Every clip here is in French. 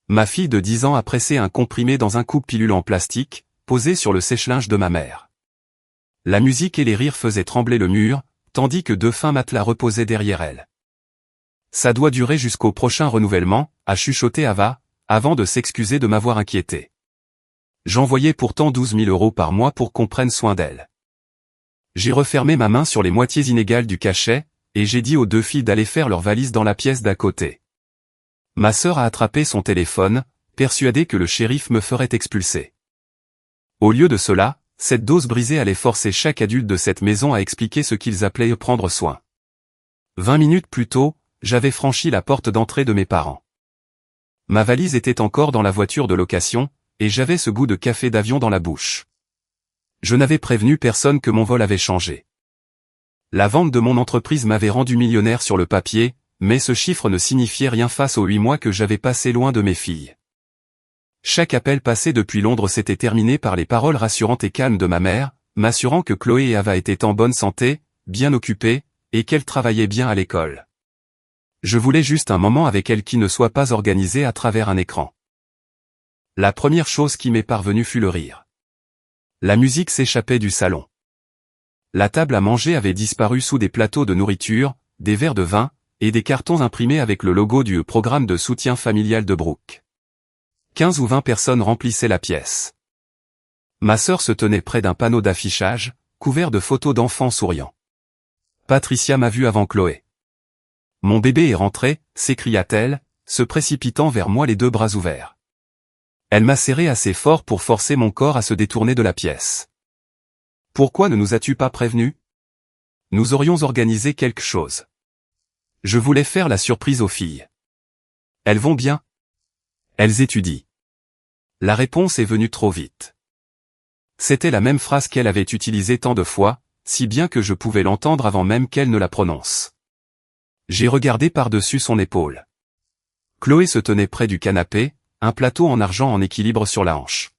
Ma fille de 10 ans a pressé un comprimé dans un coupe-pilule en plastique, posé sur le sèche-linge de ma mère. La musique et les rires faisaient trembler le mur, tandis que 2 fins matelas reposaient derrière elle. Ça doit durer jusqu'au prochain renouvellement, a chuchoté Ava, avant de s'excuser de m'avoir inquiété. J'envoyais pourtant 12 000 € par mois pour qu'on prenne soin d'elle. J'ai refermé ma main sur les moitiés inégales du cachet, et j'ai dit aux 2 filles d'aller faire leurs valises dans la pièce d'à côté. Ma sœur a attrapé son téléphone, persuadée que le shérif me ferait expulser. Au lieu de cela, cette dose brisée allait forcer chaque adulte de cette maison à expliquer ce qu'ils appelaient prendre soin. 20 minutes plus tôt, j'avais franchi la porte d'entrée de mes parents. Ma valise était encore dans la voiture de location, et j'avais ce goût de café d'avion dans la bouche. Je n'avais prévenu personne que mon vol avait changé. La vente de mon entreprise m'avait rendu millionnaire sur le papier, mais ce chiffre ne signifiait rien face aux 8 mois que j'avais passés loin de mes filles. Chaque appel passé depuis Londres s'était terminé par les paroles rassurantes et calmes de ma mère, m'assurant que Chloé et Ava étaient en bonne santé, bien occupées, et qu'elles travaillaient bien à l'école. Je voulais juste un moment avec elles qui ne soit pas organisé à travers un écran. La première chose qui m'est parvenue fut le rire. La musique s'échappait du salon. La table à manger avait disparu sous des plateaux de nourriture, des verres de vin, et des cartons imprimés avec le logo du programme de soutien familial de Brooke. 15 ou 20 personnes remplissaient la pièce. Ma sœur se tenait près d'un panneau d'affichage, couvert de photos d'enfants souriants. Patricia m'a vu avant Chloé. Mon bébé est rentré, s'écria-t-elle, se précipitant vers moi les 2 bras ouverts. Elle m'a serré assez fort pour forcer mon corps à se détourner de la pièce. Pourquoi ne nous as-tu pas prévenus? Nous aurions organisé quelque chose. Je voulais faire la surprise aux filles. Elles vont bien? Elles étudient. La réponse est venue trop vite. C'était la même phrase qu'elle avait utilisée tant de fois, si bien que je pouvais l'entendre avant même qu'elle ne la prononce. J'ai regardé par-dessus son épaule. Chloé se tenait près du canapé, un plateau en argent en équilibre sur la hanche.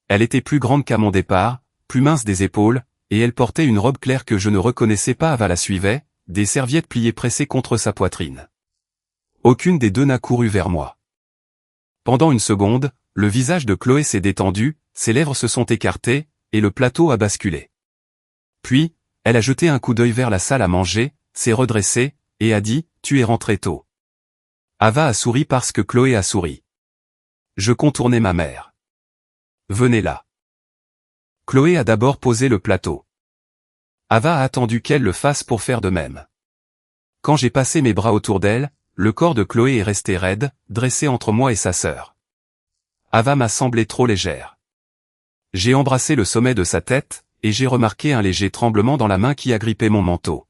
Elle était plus grande qu'à mon départ, plus mince des épaules, et elle portait une robe claire que je ne reconnaissais pas. Ava la suivait, des serviettes pliées pressées contre sa poitrine. Aucune des 2 n'a couru vers moi. Pendant une seconde, le visage de Chloé s'est détendu, ses lèvres se sont écartées, et le plateau a basculé. Puis, elle a jeté un coup d'œil vers la salle à manger, s'est redressée, et a dit « Tu es rentré tôt ». Ava a souri parce que Chloé a souri. Je contournais ma mère. « Venez là ». Chloé a d'abord posé le plateau. Ava a attendu qu'elle le fasse pour faire de même. Quand j'ai passé mes bras autour d'elle, le corps de Chloé est resté raide, dressé entre moi et sa sœur. Ava m'a semblé trop légère. J'ai embrassé le sommet de sa tête, et j'ai remarqué un léger tremblement dans la main qui agrippait mon manteau.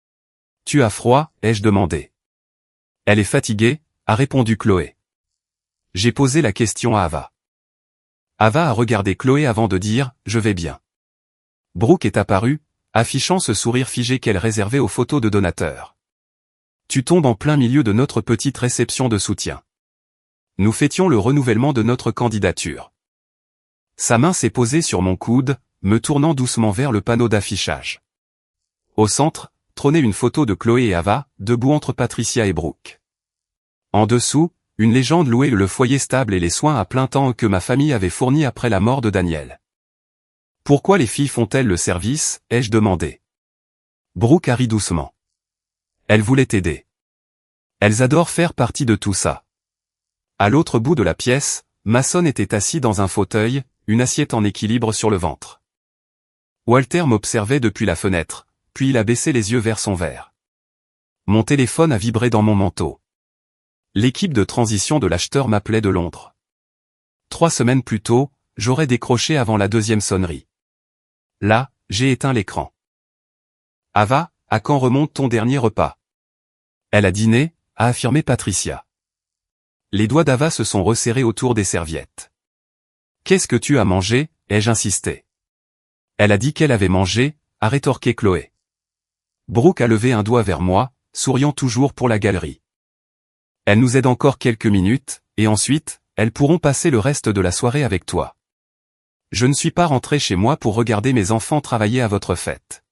« Tu as froid ?» ai-je demandé. « Elle est fatiguée ?» a répondu Chloé. J'ai posé la question à Ava. Ava a regardé Chloé avant de dire « Je vais bien ». Brooke est apparue, affichant ce sourire figé qu'elle réservait aux photos de donateurs. Tu tombes en plein milieu de notre petite réception de soutien. Nous fêtions le renouvellement de notre candidature. Sa main s'est posée sur mon coude, me tournant doucement vers le panneau d'affichage. Au centre, trônait une photo de Chloé et Ava, debout entre Patricia et Brooke. En dessous, une légende louait le foyer stable et les soins à plein temps que ma famille avait fournis après la mort de Daniel. Pourquoi les filles font-elles le service, ai-je demandé. Brooke a ri doucement. Elles voulaient t'aider. Elles adorent faire partie de tout ça. À l'autre bout de la pièce, Mason était assis dans un fauteuil, une assiette en équilibre sur le ventre. Walter m'observait depuis la fenêtre, puis il a baissé les yeux vers son verre. Mon téléphone a vibré dans mon manteau. L'équipe de transition de l'acheteur m'appelait de Londres. 3 semaines plus tôt, j'aurais décroché avant la 2e sonnerie. Là, j'ai éteint l'écran. Ava, à quand remonte ton dernier repas? Elle a dîné, a affirmé Patricia. Les doigts d'Ava se sont resserrés autour des serviettes. Qu'est-ce que tu as mangé, ai-je insisté. Elle a dit qu'elle avait mangé, a rétorqué Chloé. Brooke a levé un doigt vers moi, souriant toujours pour la galerie. Elle nous aide encore quelques minutes, et ensuite, elles pourront passer le reste de la soirée avec toi. Je ne suis pas rentré chez moi pour regarder mes enfants travailler à votre fête.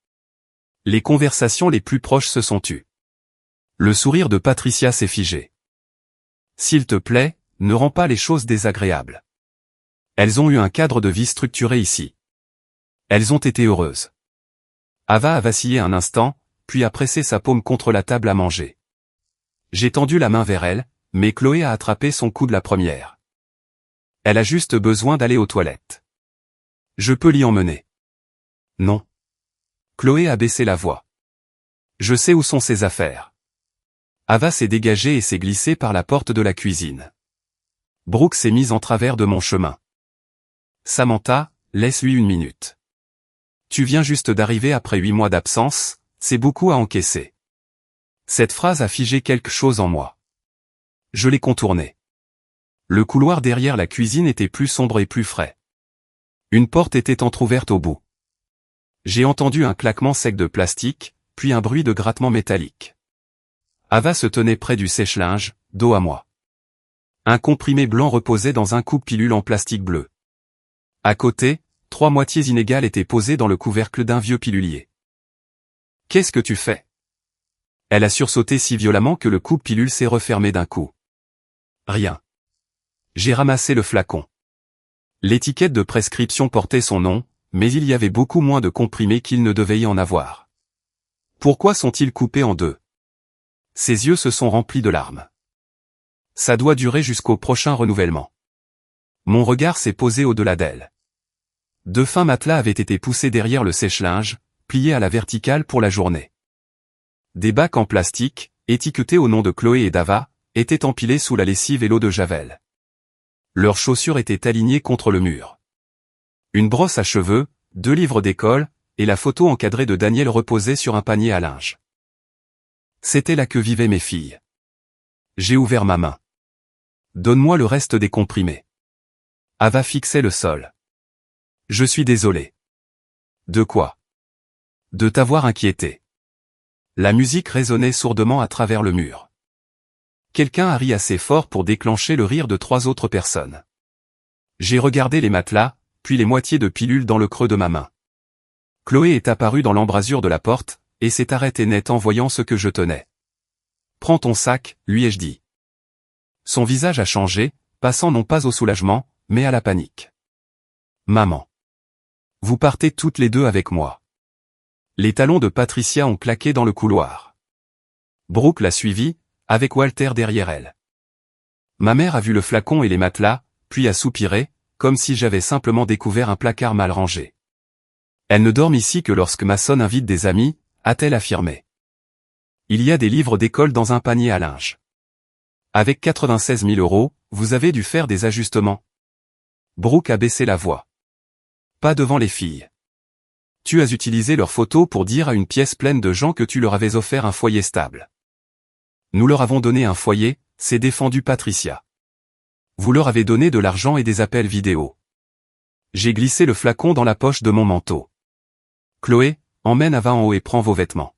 Les conversations les plus proches se sont tues. Le sourire de Patricia s'est figé. S'il te plaît, ne rend pas les choses désagréables. Elles ont eu un cadre de vie structuré ici. Elles ont été heureuses. Ava a vacillé un instant, puis a pressé sa paume contre la table à manger. J'ai tendu la main vers elle, mais Chloé a attrapé son coude la première. Elle a juste besoin d'aller aux toilettes. Je peux l'y emmener. Non. Chloé a baissé la voix. Je sais où sont ses affaires. Ava s'est dégagée et s'est glissée par la porte de la cuisine. Brooke s'est mise en travers de mon chemin. Samantha, laisse-lui 1 minute. Tu viens juste d'arriver après 8 mois d'absence, c'est beaucoup à encaisser. Cette phrase a figé quelque chose en moi. Je l'ai contournée. Le couloir derrière la cuisine était plus sombre et plus frais. Une porte était entr'ouverte au bout. J'ai entendu un claquement sec de plastique, puis un bruit de grattement métallique. Ava se tenait près du sèche-linge, dos à moi. Un comprimé blanc reposait dans un coupe-pilule en plastique bleu. À côté, 3 moitiés inégales étaient posées dans le couvercle d'un vieux pilulier. « Qu'est-ce que tu fais ?» Elle a sursauté si violemment que le coupe-pilule s'est refermé d'un coup. « Rien. » J'ai ramassé le flacon. L'étiquette de prescription portait son nom, mais il y avait beaucoup moins de comprimés qu'il ne devait y en avoir. Pourquoi sont-ils coupés en 2 ? Ses yeux se sont remplis de larmes. Ça doit durer jusqu'au prochain renouvellement. Mon regard s'est posé au-delà d'elle. 2 fins matelas avaient été poussés derrière le sèche-linge, pliés à la verticale pour la journée. Des bacs en plastique, étiquetés au nom de Chloé et d'Ava, étaient empilés sous la lessive et l'eau de Javel. Leurs chaussures étaient alignées contre le mur. Une brosse à cheveux, 2 livres d'école, et la photo encadrée de Daniel reposait sur un panier à linge. C'était là que vivaient mes filles. J'ai ouvert ma main. Donne-moi le reste des comprimés. Ava fixait le sol. Je suis désolé. De quoi ? De t'avoir inquiété. La musique résonnait sourdement à travers le mur. Quelqu'un a ri assez fort pour déclencher le rire de 3 autres personnes. J'ai regardé les matelas, puis les moitiés de pilules dans le creux de ma main. Chloé est apparue dans l'embrasure de la porte, et s'est arrêtée net en voyant ce que je tenais. « Prends ton sac », lui ai-je dit. Son visage a changé, passant non pas au soulagement, mais à la panique. « Maman. Vous partez toutes les 2 avec moi. » Les talons de Patricia ont claqué dans le couloir. Brooke l'a suivie, avec Walter derrière elle. Ma mère a vu le flacon et les matelas, puis a soupiré, comme si j'avais simplement découvert un placard mal rangé. Elle ne dorme ici que lorsque ma sonne invite des amis, a-t-elle affirmé. Il y a des livres d'école dans un panier à linge. Avec 96 000 €, vous avez dû faire des ajustements. Brooke a baissé la voix. Pas devant les filles. Tu as utilisé leurs photos pour dire à une pièce pleine de gens que tu leur avais offert un foyer stable. Nous leur avons donné un foyer, s'est défendue Patricia. Vous leur avez donné de l'argent et des appels vidéo. J'ai glissé le flacon dans la poche de mon manteau. Chloé, emmène Ava en haut et prends vos vêtements.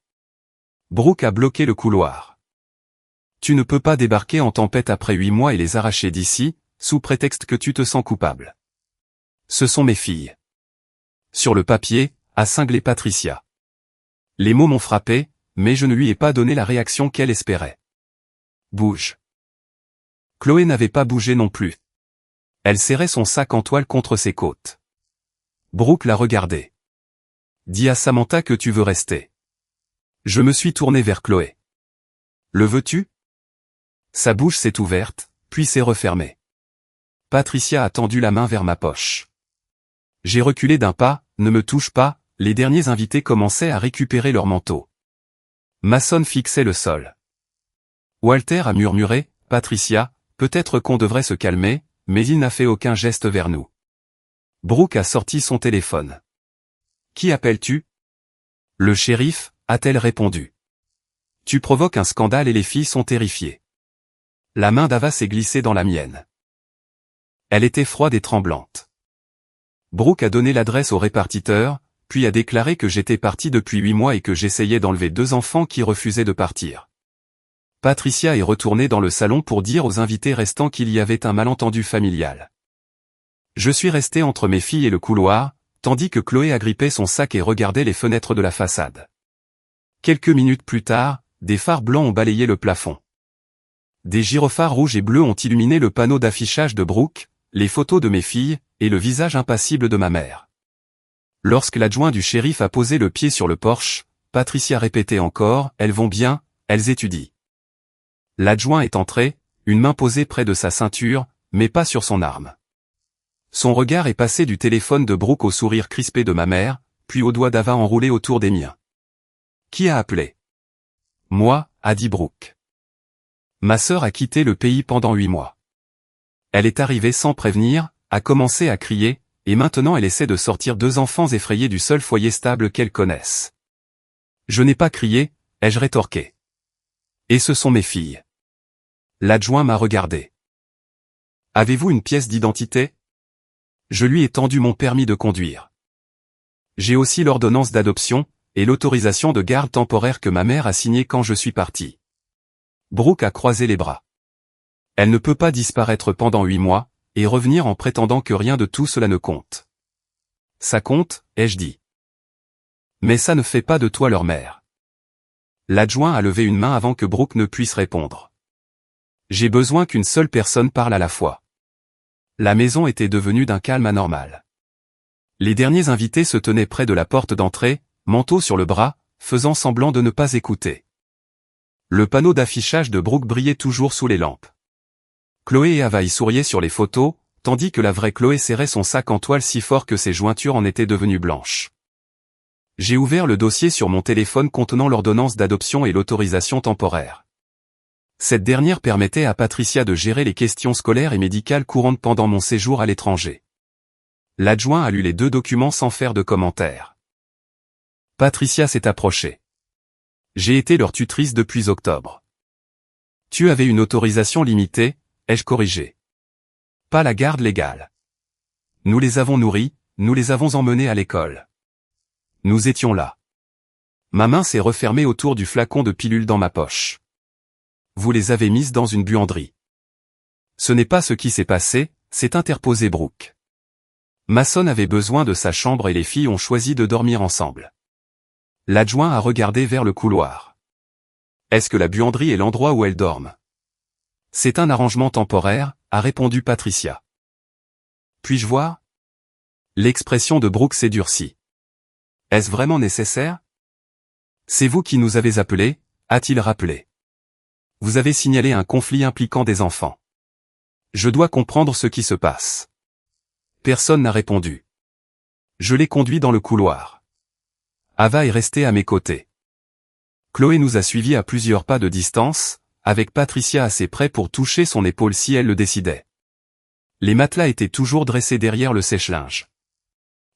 Brooke a bloqué le couloir. Tu ne peux pas débarquer en tempête après 8 mois et les arracher d'ici, sous prétexte que tu te sens coupable. Ce sont mes filles. Sur le papier, a cinglé Patricia. Les mots m'ont frappé, mais je ne lui ai pas donné la réaction qu'elle espérait. Bouge. Chloé n'avait pas bougé non plus. Elle serrait son sac en toile contre ses côtes. Brooke la regardait. Dis à Samantha que tu veux rester. Je me suis tourné vers Chloé. Le veux-tu ? Sa bouche s'est ouverte, puis s'est refermée. Patricia a tendu la main vers ma poche. J'ai reculé d'un pas, ne me touche pas, les derniers invités commençaient à récupérer leur manteau. Mason fixait le sol. Walter a murmuré, Patricia, peut-être qu'on devrait se calmer, mais il n'a fait aucun geste vers nous. Brooke a sorti son téléphone. Qui appelles-tu ? Le shérif, a-t-elle répondu. Tu provoques un scandale et les filles sont terrifiées. La main d'Ava s'est glissée dans la mienne. Elle était froide et tremblante. Brooke a donné l'adresse au répartiteur, puis a déclaré que j'étais parti depuis 8 mois et que j'essayais d'enlever 2 enfants qui refusaient de partir. Patricia est retournée dans le salon pour dire aux invités restants qu'il y avait un malentendu familial. Je suis resté entre mes filles et le couloir, tandis que Chloé agrippait son sac et regardait les fenêtres de la façade. Quelques minutes plus tard, des phares blancs ont balayé le plafond. des gyrophares rouges et bleus ont illuminé le panneau d'affichage de Brooke, les photos de mes filles, et le visage impassible de ma mère. Lorsque l'adjoint du shérif a posé le pied sur le porche, Patricia répétait encore « Elles vont bien, elles étudient ». L'adjoint est entré, une main posée près de sa ceinture, mais pas sur son arme. Son regard est passé du téléphone de Brooke au sourire crispé de ma mère, puis au doigt d'Ava enroulé autour des miens. « Qui a appelé ?»« Moi », a dit Brooke. « Ma sœur a quitté le pays pendant 8 mois. Elle est arrivée sans prévenir, a commencé à crier, et maintenant elle essaie de sortir 2 enfants effrayés du seul foyer stable qu'elle connaisse. Je n'ai pas crié, ai-je rétorqué. Et ce sont mes filles. L'adjoint m'a regardé. Avez-vous une pièce d'identité ? Je lui ai tendu mon permis de conduire. J'ai aussi l'ordonnance d'adoption, et l'autorisation de garde temporaire que ma mère a signée quand je suis parti. Brooke a croisé les bras. Elle ne peut pas disparaître pendant 8 mois, et revenir en prétendant que rien de tout cela ne compte. Ça compte, ai-je dit. Mais ça ne fait pas de toi leur mère. L'adjoint a levé une main avant que Brooke ne puisse répondre. J'ai besoin qu'une seule personne parle à la fois. La maison était devenue d'un calme anormal. Les derniers invités se tenaient près de la porte d'entrée, manteau sur le bras, faisant semblant de ne pas écouter. Le panneau d'affichage de Brooke brillait toujours sous les lampes. Chloé et Ava y souriaient sur les photos, tandis que la vraie Chloé serrait son sac en toile si fort que ses jointures en étaient devenues blanches. J'ai ouvert le dossier sur mon téléphone contenant l'ordonnance d'adoption et l'autorisation temporaire. Cette dernière permettait à Patricia de gérer les questions scolaires et médicales courantes pendant mon séjour à l'étranger. L'adjoint a lu les 2 documents sans faire de commentaires. Patricia s'est approchée. J'ai été leur tutrice depuis octobre. Tu avais une autorisation limitée, ai-je corrigé. Pas la garde légale. Nous les avons nourris, nous les avons emmenés à l'école. Nous étions là. Ma main s'est refermée autour du flacon de pilules dans ma poche. Vous les avez mises dans une buanderie. Ce n'est pas ce qui s'est passé, s'est interposé Brooke. Mason avait besoin de sa chambre et les filles ont choisi de dormir ensemble. L'adjoint a regardé vers le couloir. Est-ce que la buanderie est l'endroit où elles dorment ? C'est un arrangement temporaire, a répondu Patricia. Puis-je voir ? L'expression de Brooke s'est durcie. Est-ce vraiment nécessaire ? C'est vous qui nous avez appelés, a-t-il rappelé. Vous avez signalé un conflit impliquant des enfants. Je dois comprendre ce qui se passe. Personne n'a répondu. Je l'ai conduit dans le couloir. Ava est restée à mes côtés. Chloé nous a suivis à plusieurs pas de distance, avec Patricia assez près pour toucher son épaule si elle le décidait. Les matelas étaient toujours dressés derrière le sèche-linge.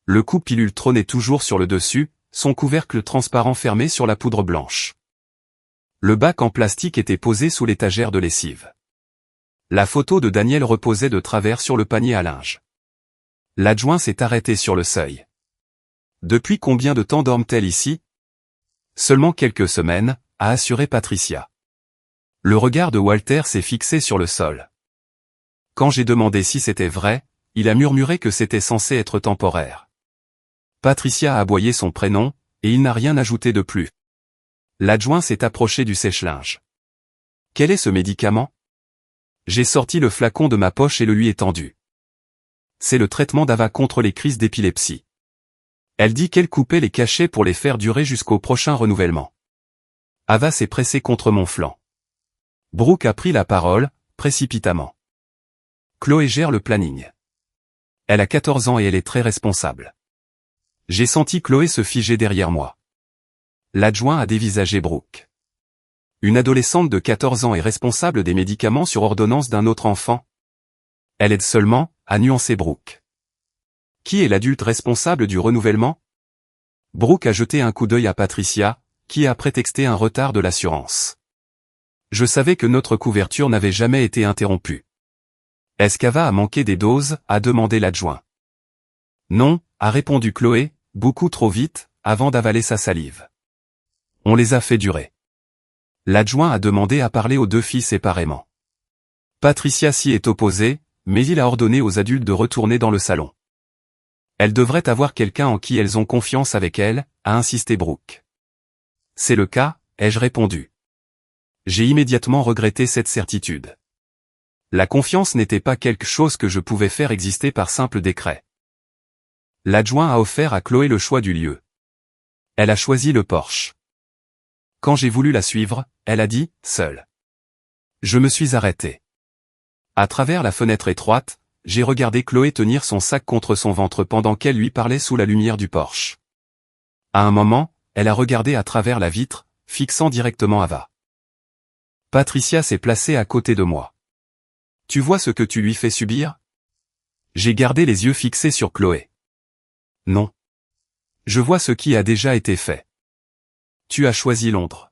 Le coupe-pilule trônait toujours sur le dessus, son couvercle transparent fermé sur la poudre blanche. Le bac en plastique était posé sous l'étagère de lessive. La photo de Daniel reposait de travers sur le panier à linge. L'adjoint s'est arrêté sur le seuil. Depuis combien de temps dorment-elles ici ? Seulement quelques semaines, a assuré Patricia. Le regard de Walter s'est fixé sur le sol. Quand j'ai demandé si c'était vrai, il a murmuré que c'était censé être temporaire. Patricia a aboyé son prénom, et il n'a rien ajouté de plus. L'adjoint s'est approché du sèche-linge. Quel est ce médicament ? J'ai sorti le flacon de ma poche et le lui ai tendu. C'est le traitement d'Ava contre les crises d'épilepsie. Elle dit qu'elle coupait les cachets pour les faire durer jusqu'au prochain renouvellement. Ava s'est pressée contre mon flanc. Brooke a pris la parole, précipitamment. Chloé gère le planning. Elle a 14 ans et elle est très responsable. J'ai senti Chloé se figer derrière moi. L'adjoint a dévisagé Brooke. Une adolescente de 14 ans est responsable des médicaments sur ordonnance d'un autre enfant. Elle aide seulement, a nuancé Brooke. Qui est l'adulte responsable du renouvellement ? Brooke a jeté un coup d'œil à Patricia, qui a prétexté un retard de l'assurance. Je savais que notre couverture n'avait jamais été interrompue. Est-ce qu'Ava a manqué des doses ? A demandé l'adjoint. Non, a répondu Chloé, beaucoup trop vite, avant d'avaler sa salive. On les a fait durer. L'adjoint a demandé à parler aux 2 filles séparément. Patricia s'y est opposée, mais il a ordonné aux adultes de retourner dans le salon. Elles devraient avoir quelqu'un en qui elles ont confiance avec elles, a insisté Brooke. C'est le cas, ai-je répondu. J'ai immédiatement regretté cette certitude. La confiance n'était pas quelque chose que je pouvais faire exister par simple décret. L'adjoint a offert à Chloé le choix du lieu. Elle a choisi le porche. Quand j'ai voulu la suivre, elle a dit « seule ». Je me suis arrêté. À travers la fenêtre étroite, j'ai regardé Chloé tenir son sac contre son ventre pendant qu'elle lui parlait sous la lumière du porche. À un moment, elle a regardé à travers la vitre, fixant directement Ava. Patricia s'est placée à côté de moi. « Tu vois ce que tu lui fais subir ?» J'ai gardé les yeux fixés sur Chloé. « Non. Je vois ce qui a déjà été fait. Tu as choisi Londres.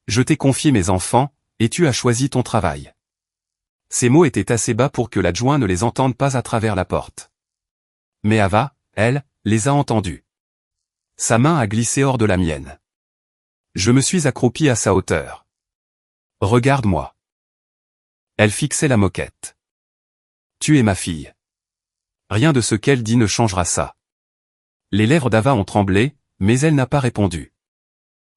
Je t'ai confié mes enfants, et tu as choisi ton travail. » Ces mots étaient assez bas pour que l'adjoint ne les entende pas à travers la porte. Mais Ava, elle, les a entendus. Sa main a glissé hors de la mienne. Je me suis accroupi à sa hauteur. « Regarde-moi. » Elle fixait la moquette. « Tu es ma fille. Rien de ce qu'elle dit ne changera ça. » Les lèvres d'Ava ont tremblé, mais elle n'a pas répondu.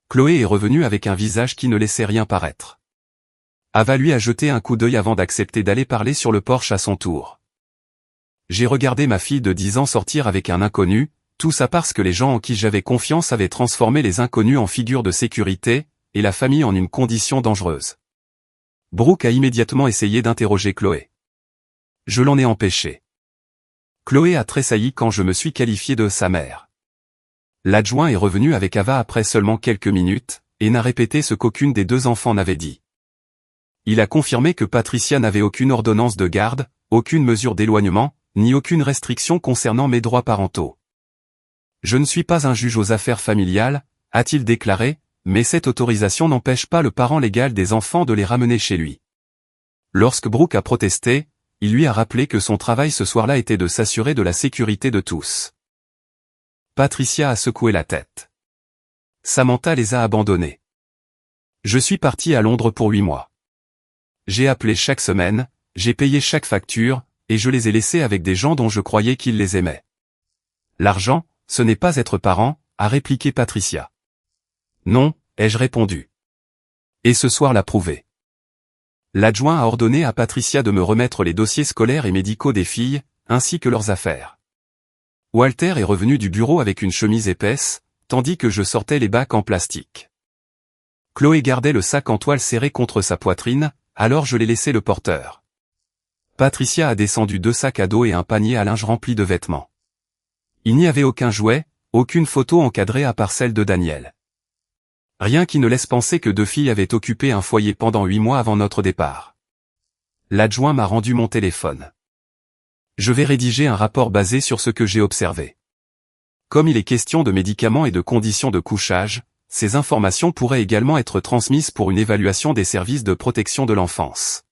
Chloé est revenue avec un visage qui ne laissait rien paraître. Ava lui a jeté un coup d'œil avant d'accepter d'aller parler sur le porche à son tour. J'ai regardé ma fille de 10 ans sortir avec un inconnu, tout ça parce que les gens en qui j'avais confiance avaient transformé les inconnus en figures de sécurité, et la famille en une condition dangereuse. Brooke a immédiatement essayé d'interroger Chloé. Je l'en ai empêché. Chloé a tressailli quand je me suis qualifié de sa mère. L'adjoint est revenu avec Ava après seulement quelques minutes, et n'a répété ce qu'aucune des deux enfants n'avait dit. Il a confirmé que Patricia n'avait aucune ordonnance de garde, aucune mesure d'éloignement, ni aucune restriction concernant mes droits parentaux. Je ne suis pas un juge aux affaires familiales, a-t-il déclaré, mais cette autorisation n'empêche pas le parent légal des enfants de les ramener chez lui. Lorsque Brooke a protesté, il lui a rappelé que son travail ce soir-là était de s'assurer de la sécurité de tous. Patricia a secoué la tête. Samantha les a abandonnés. Je suis parti à Londres pour 8 mois. J'ai appelé chaque semaine, j'ai payé chaque facture, et je les ai laissés avec des gens dont je croyais qu'ils les aimaient. L'argent, ce n'est pas être parent, a répliqué Patricia. Non, ai-je répondu. Et ce soir l'a prouvé. L'adjoint a ordonné à Patricia de me remettre les dossiers scolaires et médicaux des filles, ainsi que leurs affaires. Walter est revenu du bureau avec une chemise épaisse, tandis que je sortais les bacs en plastique. Chloé gardait le sac en toile serré contre sa poitrine, alors je l'ai laissé le porteur. Patricia a descendu 2 sacs à dos et un panier à linge rempli de vêtements. Il n'y avait aucun jouet, aucune photo encadrée à part celle de Daniel. Rien qui ne laisse penser que 2 filles avaient occupé un foyer pendant 8 mois avant notre départ. L'adjoint m'a rendu mon téléphone. Je vais rédiger un rapport basé sur ce que j'ai observé. Comme il est question de médicaments et de conditions de couchage, ces informations pourraient également être transmises pour une évaluation des services de protection de l'enfance.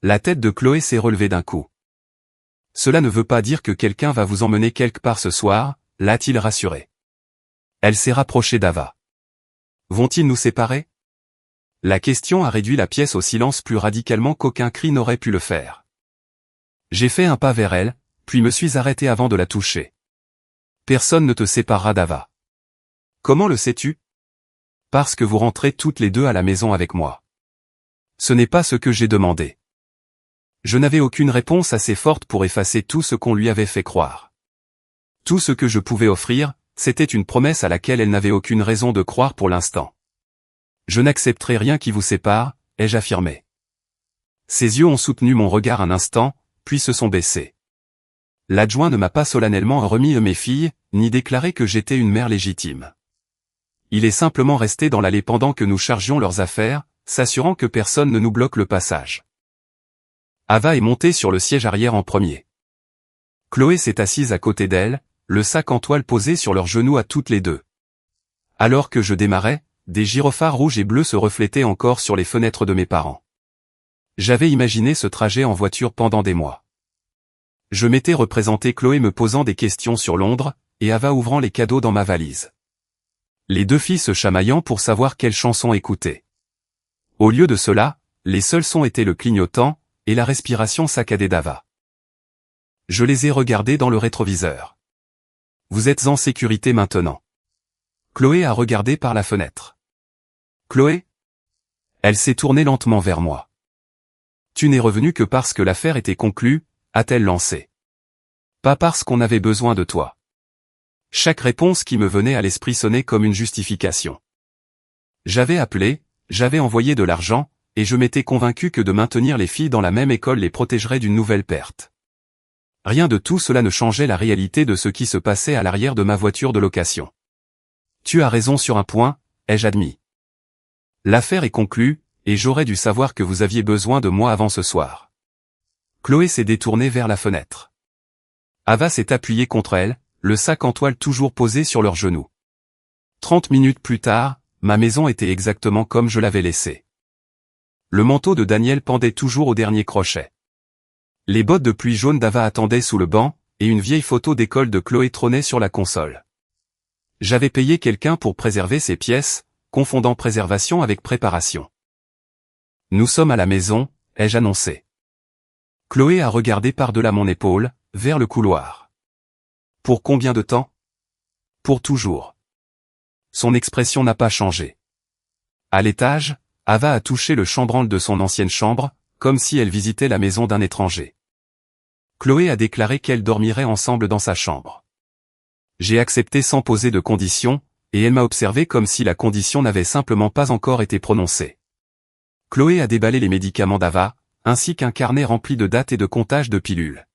La tête de Chloé s'est relevée d'un coup. Cela ne veut pas dire que quelqu'un va vous emmener quelque part ce soir, l'a-t-il rassuré. Elle s'est rapprochée d'Ava. Vont-ils nous séparer? La question a réduit la pièce au silence plus radicalement qu'aucun cri n'aurait pu le faire. J'ai fait un pas vers elle, puis me suis arrêté avant de la toucher. Personne ne te séparera d'Ava. Comment le sais-tu? Parce que vous rentrez toutes les deux à la maison avec moi. Ce n'est pas ce que j'ai demandé. Je n'avais aucune réponse assez forte pour effacer tout ce qu'on lui avait fait croire. Tout ce que je pouvais offrir, c'était une promesse à laquelle elle n'avait aucune raison de croire pour l'instant. Je n'accepterai rien qui vous sépare, ai-je affirmé. Ses yeux ont soutenu mon regard un instant, puis se sont baissés. L'adjoint ne m'a pas solennellement remis mes filles, ni déclaré que j'étais une mère légitime. Il est simplement resté dans l'allée pendant que nous chargions leurs affaires, s'assurant que personne ne nous bloque le passage. Ava est montée sur le siège arrière en premier. Chloé s'est assise à côté d'elle, le sac en toile posé sur leurs genoux à toutes les deux. Alors que je démarrais, des gyrophares rouges et bleus se reflétaient encore sur les fenêtres de mes parents. J'avais imaginé ce trajet en voiture pendant des mois. Je m'étais représenté Chloé me posant des questions sur Londres, et Ava ouvrant les cadeaux dans ma valise. Les 2 filles se chamaillant pour savoir quelle chanson écouter. Au lieu de cela, les seuls sons étaient le clignotant, et la respiration saccadée d'Ava. Je les ai regardées dans le rétroviseur. Vous êtes en sécurité maintenant. Chloé a regardé par la fenêtre. Chloé? Elle s'est tournée lentement vers moi. Tu n'es revenu que parce que l'affaire était conclue, a-t-elle lancé. Pas parce qu'on avait besoin de toi. Chaque réponse qui me venait à l'esprit sonnait comme une justification. J'avais appelé, j'avais envoyé de l'argent, et je m'étais convaincu que de maintenir les filles dans la même école les protégerait d'une nouvelle perte. Rien de tout cela ne changeait la réalité de ce qui se passait à l'arrière de ma voiture de location. Tu as raison sur un point, ai-je admis. L'affaire est conclue, et j'aurais dû savoir que vous aviez besoin de moi avant ce soir. Chloé s'est détournée vers la fenêtre. Ava s'est appuyée contre elle, le sac en toile toujours posé sur leurs genoux. 30 minutes plus tard, ma maison était exactement comme je l'avais laissée. Le manteau de Daniel pendait toujours au dernier crochet. Les bottes de pluie jaunes d'Ava attendaient sous le banc, et une vieille photo d'école de Chloé trônait sur la console. J'avais payé quelqu'un pour préserver ces pièces, confondant préservation avec préparation. Nous sommes à la maison, ai-je annoncé. Chloé a regardé par-delà mon épaule, vers le couloir. Pour combien de temps? Pour toujours. Son expression n'a pas changé. À l'étage, Ava a touché le chambranle de son ancienne chambre, comme si elle visitait la maison d'un étranger. Chloé a déclaré qu'elle dormirait ensemble dans sa chambre. J'ai accepté sans poser de conditions, et elle m'a observé comme si la condition n'avait simplement pas encore été prononcée. Chloé a déballé les médicaments d'Ava, ainsi qu'un carnet rempli de dates et de comptage de pilules.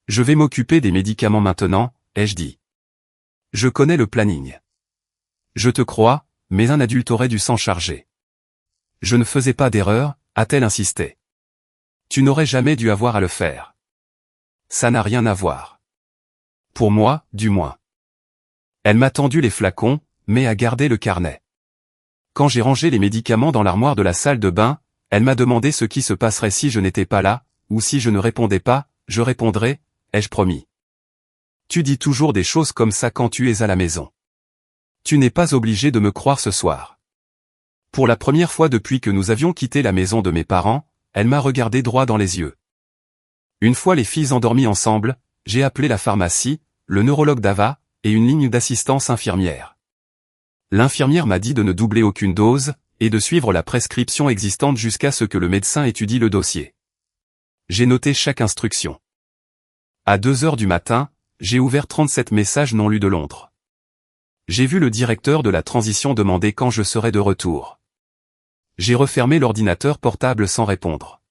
Je vais m'occuper des médicaments maintenant, ai-je dit. Je connais le planning. Je te crois, mais un adulte aurait dû s'en charger. Je ne faisais pas d'erreur, a-t-elle insisté. Tu n'aurais jamais dû avoir à le faire. Ça n'a rien à voir. Pour moi, du moins. Elle m'a tendu les flacons, mais a gardé le carnet. Quand j'ai rangé les médicaments dans l'armoire de la salle de bain, elle m'a demandé ce qui se passerait si je n'étais pas là, ou si je ne répondais pas, je répondrai, ai-je promis. Tu dis toujours des choses comme ça quand tu es à la maison. Tu n'es pas obligé de me croire ce soir. Pour la première fois depuis que nous avions quitté la maison de mes parents, elle m'a regardé droit dans les yeux. Une fois les filles endormies ensemble, j'ai appelé la pharmacie, le neurologue d'Ava, et une ligne d'assistance infirmière. L'infirmière m'a dit de ne doubler aucune dose, et de suivre la prescription existante jusqu'à ce que le médecin étudie le dossier. J'ai noté chaque instruction. À 2 heures du matin, j'ai ouvert 37 messages non lus de Londres. J'ai vu le directeur de la transition demander quand je serais de retour. J'ai refermé l'ordinateur portable sans répondre.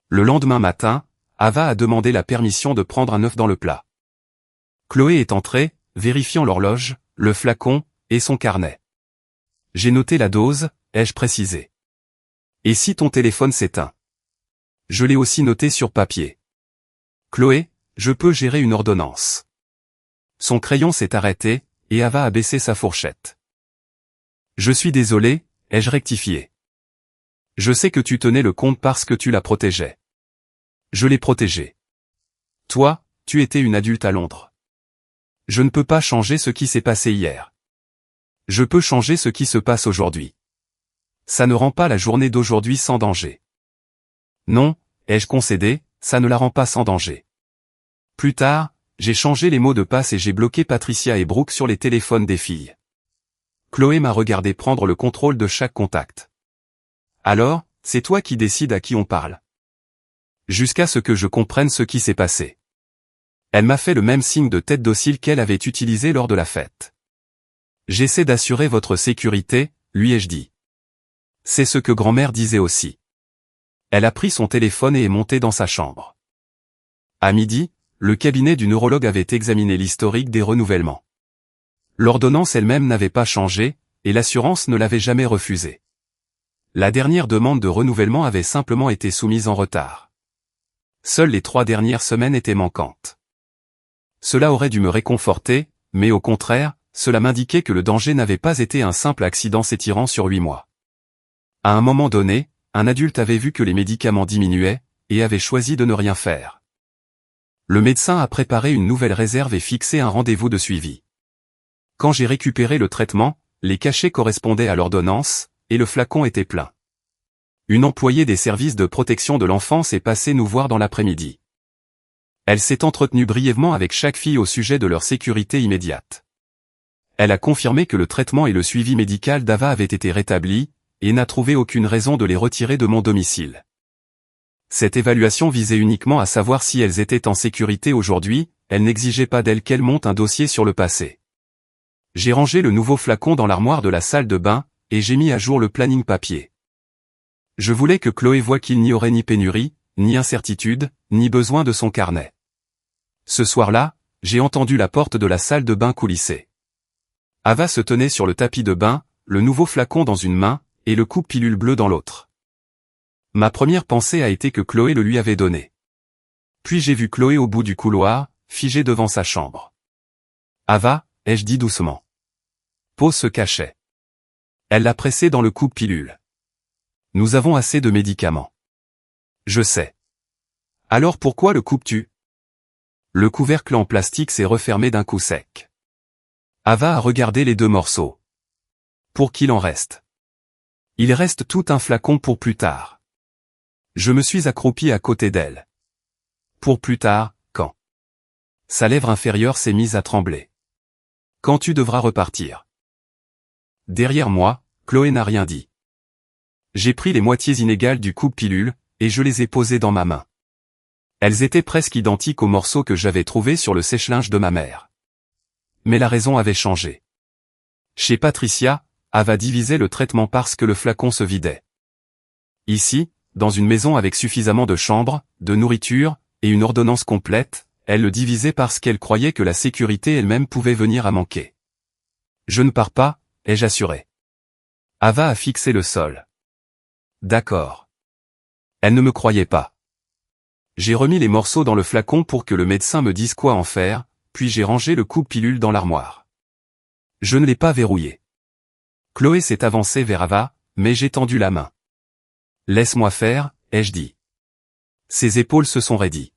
Le lendemain matin, Ava a demandé la permission de prendre un œuf dans le plat. Chloé est entrée, vérifiant l'horloge, le flacon, et son carnet. J'ai noté la dose, ai-je précisé. Et si ton téléphone s'éteint? Je l'ai aussi noté sur papier. Chloé, je peux gérer une ordonnance. Son crayon s'est arrêté, et Ava a baissé sa fourchette. Je suis désolé, ai-je rectifié. Je sais que tu tenais le compte parce que tu la protégeais. Je l'ai protégée. Toi, tu étais une adulte à Londres. Je ne peux pas changer ce qui s'est passé hier. Je peux changer ce qui se passe aujourd'hui. Ça ne rend pas la journée d'aujourd'hui sans danger. Non, ai-je concédé, ça ne la rend pas sans danger. Plus tard, j'ai changé les mots de passe et j'ai bloqué Patricia et Brooke sur les téléphones des filles. Chloé m'a regardé prendre le contrôle de chaque contact. Alors, c'est toi qui décides à qui on parle. Jusqu'à ce que je comprenne ce qui s'est passé. Elle m'a fait le même signe de tête docile qu'elle avait utilisé lors de la fête. J'essaie d'assurer votre sécurité, lui ai-je dit. C'est ce que grand-mère disait aussi. Elle a pris son téléphone et est montée dans sa chambre. À midi, le cabinet du neurologue avait examiné l'historique des renouvellements. L'ordonnance elle-même n'avait pas changé, et l'assurance ne l'avait jamais refusée. La dernière demande de renouvellement avait simplement été soumise en retard. Seules les 3 dernières semaines étaient manquantes. Cela aurait dû me réconforter, mais au contraire, cela m'indiquait que le danger n'avait pas été un simple accident s'étirant sur 8 mois. À un moment donné, un adulte avait vu que les médicaments diminuaient, et avait choisi de ne rien faire. Le médecin a préparé une nouvelle réserve et fixé un rendez-vous de suivi. Quand j'ai récupéré le traitement, les cachets correspondaient à l'ordonnance, et le flacon était plein. Une employée des services de protection de l'enfance est passée nous voir dans l'après-midi. Elle s'est entretenue brièvement avec chaque fille au sujet de leur sécurité immédiate. Elle a confirmé que le traitement et le suivi médical d'Ava avaient été rétablis, et n'a trouvé aucune raison de les retirer de mon domicile. Cette évaluation visait uniquement à savoir si elles étaient en sécurité aujourd'hui, elle n'exigeait pas d'elles qu'elles montent un dossier sur le passé. J'ai rangé le nouveau flacon dans l'armoire de la salle de bain, et j'ai mis à jour le planning papier. Je voulais que Chloé voie qu'il n'y aurait ni pénurie, ni incertitude, ni besoin de son carnet. Ce soir-là, j'ai entendu la porte de la salle de bain coulisser. Ava se tenait sur le tapis de bain, le nouveau flacon dans une main, et le coupe pilule bleu dans l'autre. Ma première pensée a été que Chloé le lui avait donné. Puis j'ai vu Chloé au bout du couloir, figée devant sa chambre. Ava, ai-je dit doucement. Pose se cachait. Elle l'a pressé dans le coupe pilule. Nous avons assez de médicaments. Je sais. Alors pourquoi le coupes-tu? Le couvercle en plastique s'est refermé d'un coup sec. Ava a regardé les deux morceaux. Pour qu'il en reste. Il reste tout un flacon pour plus tard. Je me suis accroupi à côté d'elle. Pour plus tard, quand? Sa lèvre inférieure s'est mise à trembler. Quand tu devras repartir. Derrière moi, Chloé n'a rien dit. J'ai pris les moitiés inégales du coupe-pilule, et je les ai posées dans ma main. Elles étaient presque identiques aux morceaux que j'avais trouvés sur le sèche-linge de ma mère. Mais la raison avait changé. Chez Patricia, Ava divisait le traitement parce que le flacon se vidait. Ici, dans une maison avec suffisamment de chambres, de nourriture, et une ordonnance complète, elle le divisait parce qu'elle croyait que la sécurité elle-même pouvait venir à manquer. Je ne pars pas, ai-je assuré. Ava a fixé le sol. D'accord. Elle ne me croyait pas. J'ai remis les morceaux dans le flacon pour que le médecin me dise quoi en faire, puis j'ai rangé le coupe-pilule dans l'armoire. Je ne l'ai pas verrouillé. Chloé s'est avancée vers Ava, mais j'ai tendu la main. Laisse-moi faire, ai-je dit. Ses épaules se sont raidies.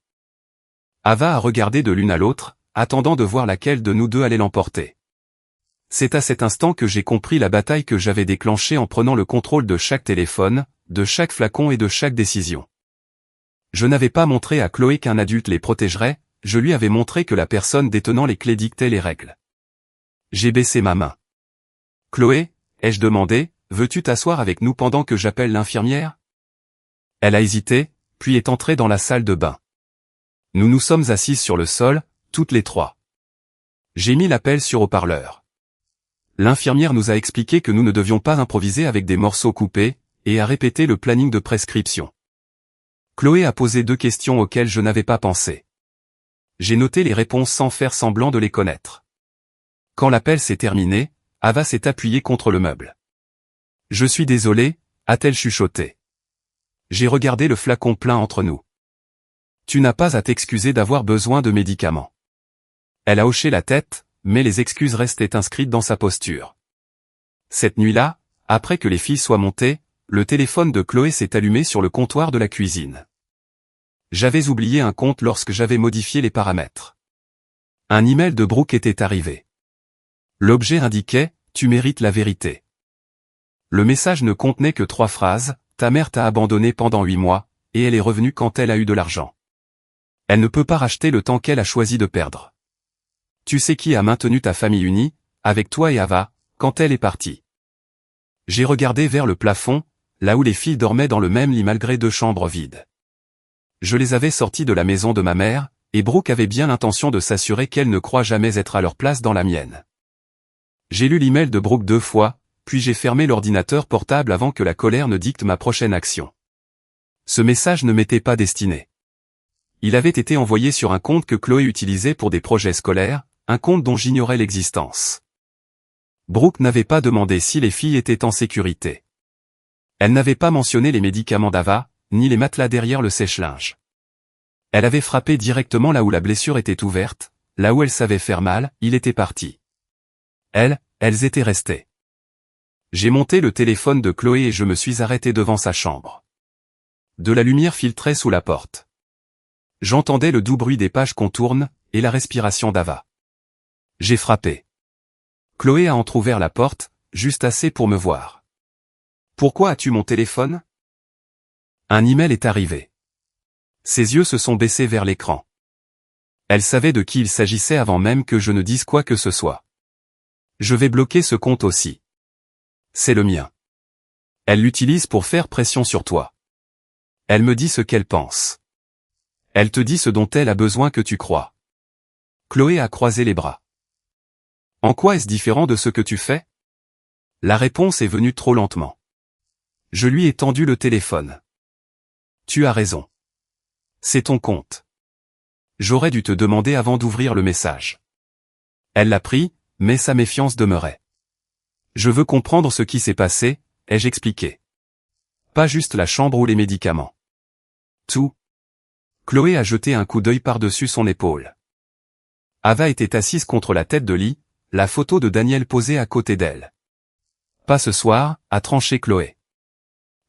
Ava a regardé de l'une à l'autre, attendant de voir laquelle de nous deux allait l'emporter. C'est à cet instant que j'ai compris la bataille que j'avais déclenchée en prenant le contrôle de chaque téléphone, de chaque flacon et de chaque décision. Je n'avais pas montré à Chloé qu'un adulte les protégerait, je lui avais montré que la personne détenant les clés dictait les règles. J'ai baissé ma main. Chloé, ai-je demandé, veux-tu t'asseoir avec nous pendant que j'appelle l'infirmière? Elle a hésité, puis est entrée dans la salle de bain. Nous nous sommes assises sur le sol, toutes les trois. J'ai mis l'appel sur haut-parleur. L'infirmière nous a expliqué que nous ne devions pas improviser avec des morceaux coupés, et a répété le planning de prescription. Chloé a posé 2 questions auxquelles je n'avais pas pensé. J'ai noté les réponses sans faire semblant de les connaître. Quand l'appel s'est terminé, Ava s'est appuyée contre le meuble. Je suis désolée, a-t-elle chuchoté. J'ai regardé le flacon plein entre nous. Tu n'as pas à t'excuser d'avoir besoin de médicaments. Elle a hoché la tête, mais les excuses restaient inscrites dans sa posture. Cette nuit-là, après que les filles soient montées, le téléphone de Chloé s'est allumé sur le comptoir de la cuisine. J'avais oublié un compte lorsque j'avais modifié les paramètres. Un email de Brooke était arrivé. L'objet indiquait « Tu mérites la vérité ». Le message ne contenait que 3 phrases, « Ta mère t'a abandonné pendant 8 mois, et elle est revenue quand elle a eu de l'argent. Elle ne peut pas racheter le temps qu'elle a choisi de perdre. Tu sais qui a maintenu ta famille unie, avec toi et Ava, quand elle est partie. » J'ai regardé vers le plafond, là où les filles dormaient dans le même lit malgré 2 chambres vides. Je les avais sorties de la maison de ma mère, et Brooke avait bien l'intention de s'assurer qu'elles ne croient jamais être à leur place dans la mienne. J'ai lu l'email de Brooke 2 fois, puis j'ai fermé l'ordinateur portable avant que la colère ne dicte ma prochaine action. Ce message ne m'était pas destiné. Il avait été envoyé sur un compte que Chloé utilisait pour des projets scolaires, un compte dont j'ignorais l'existence. Brooke n'avait pas demandé si les filles étaient en sécurité. Elle n'avait pas mentionné les médicaments d'Ava, ni les matelas derrière le sèche-linge. Elle avait frappé directement là où la blessure était ouverte, là où elle savait faire mal, il était parti. Elles étaient restées. J'ai monté le téléphone de Chloé et je me suis arrêté devant sa chambre. De la lumière filtrait sous la porte. J'entendais le doux bruit des pages qu'on tourne, et la respiration d'Ava. J'ai frappé. Chloé a entrouvert la porte, juste assez pour me voir. Pourquoi as-tu mon téléphone? Un email est arrivé. Ses yeux se sont baissés vers l'écran. Elle savait de qui il s'agissait avant même que je ne dise quoi que ce soit. Je vais bloquer ce compte aussi. C'est le mien. Elle l'utilise pour faire pression sur toi. Elle me dit ce qu'elle pense. Elle te dit ce dont elle a besoin que tu crois. Chloé a croisé les bras. En quoi est-ce différent de ce que tu fais? La réponse est venue trop lentement. Je lui ai tendu le téléphone. Tu as raison. C'est ton compte. J'aurais dû te demander avant d'ouvrir le message. Elle l'a pris, mais sa méfiance demeurait. Je veux comprendre ce qui s'est passé, ai-je expliqué. Pas juste la chambre ou les médicaments. Tout. Chloé a jeté un coup d'œil par-dessus son épaule. Ava était assise contre la tête de lit, la photo de Daniel posée à côté d'elle. Pas ce soir, a tranché Chloé.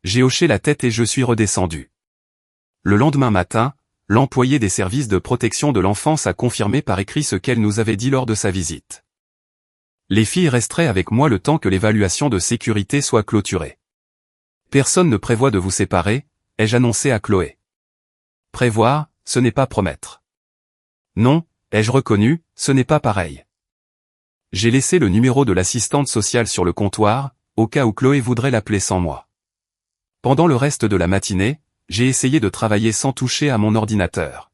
J'ai hoché la tête et je suis redescendu. Le lendemain matin, l'employé des services de protection de l'enfance a confirmé par écrit ce qu'elle nous avait dit lors de sa visite. Les filles resteraient avec moi le temps que l'évaluation de sécurité soit clôturée. Personne ne prévoit de vous séparer, ai-je annoncé à Chloé. Prévoir, ce n'est pas promettre. Non, ai-je reconnu, ce n'est pas pareil. J'ai laissé le numéro de l'assistante sociale sur le comptoir, au cas où Chloé voudrait l'appeler sans moi. Pendant le reste de la matinée, j'ai essayé de travailler sans toucher à mon ordinateur.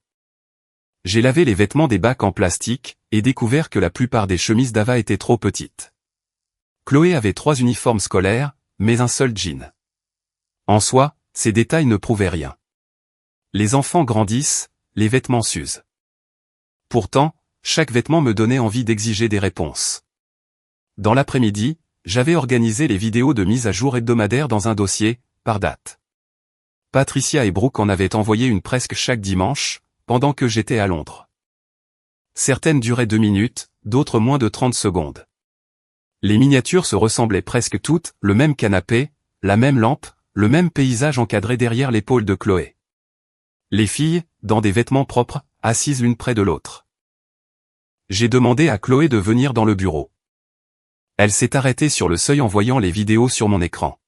J'ai lavé les vêtements des bacs en plastique, et découvert que la plupart des chemises d'Ava étaient trop petites. Chloé avait 3 uniformes scolaires, mais un seul jean. En soi, ces détails ne prouvaient rien. Les enfants grandissent, les vêtements s'usent. Pourtant, chaque vêtement me donnait envie d'exiger des réponses. Dans l'après-midi, j'avais organisé les vidéos de mise à jour hebdomadaire dans un dossier, par date. Patricia et Brooke en avaient envoyé une presque chaque dimanche, pendant que j'étais à Londres. Certaines duraient 2 minutes, d'autres moins de 30 secondes. Les miniatures se ressemblaient presque toutes, le même canapé, la même lampe, le même paysage encadré derrière l'épaule de Chloé. Les filles, dans des vêtements propres, assises l'une près de l'autre. J'ai demandé à Chloé de venir dans le bureau. Elle s'est arrêtée sur le seuil en voyant les vidéos sur mon écran.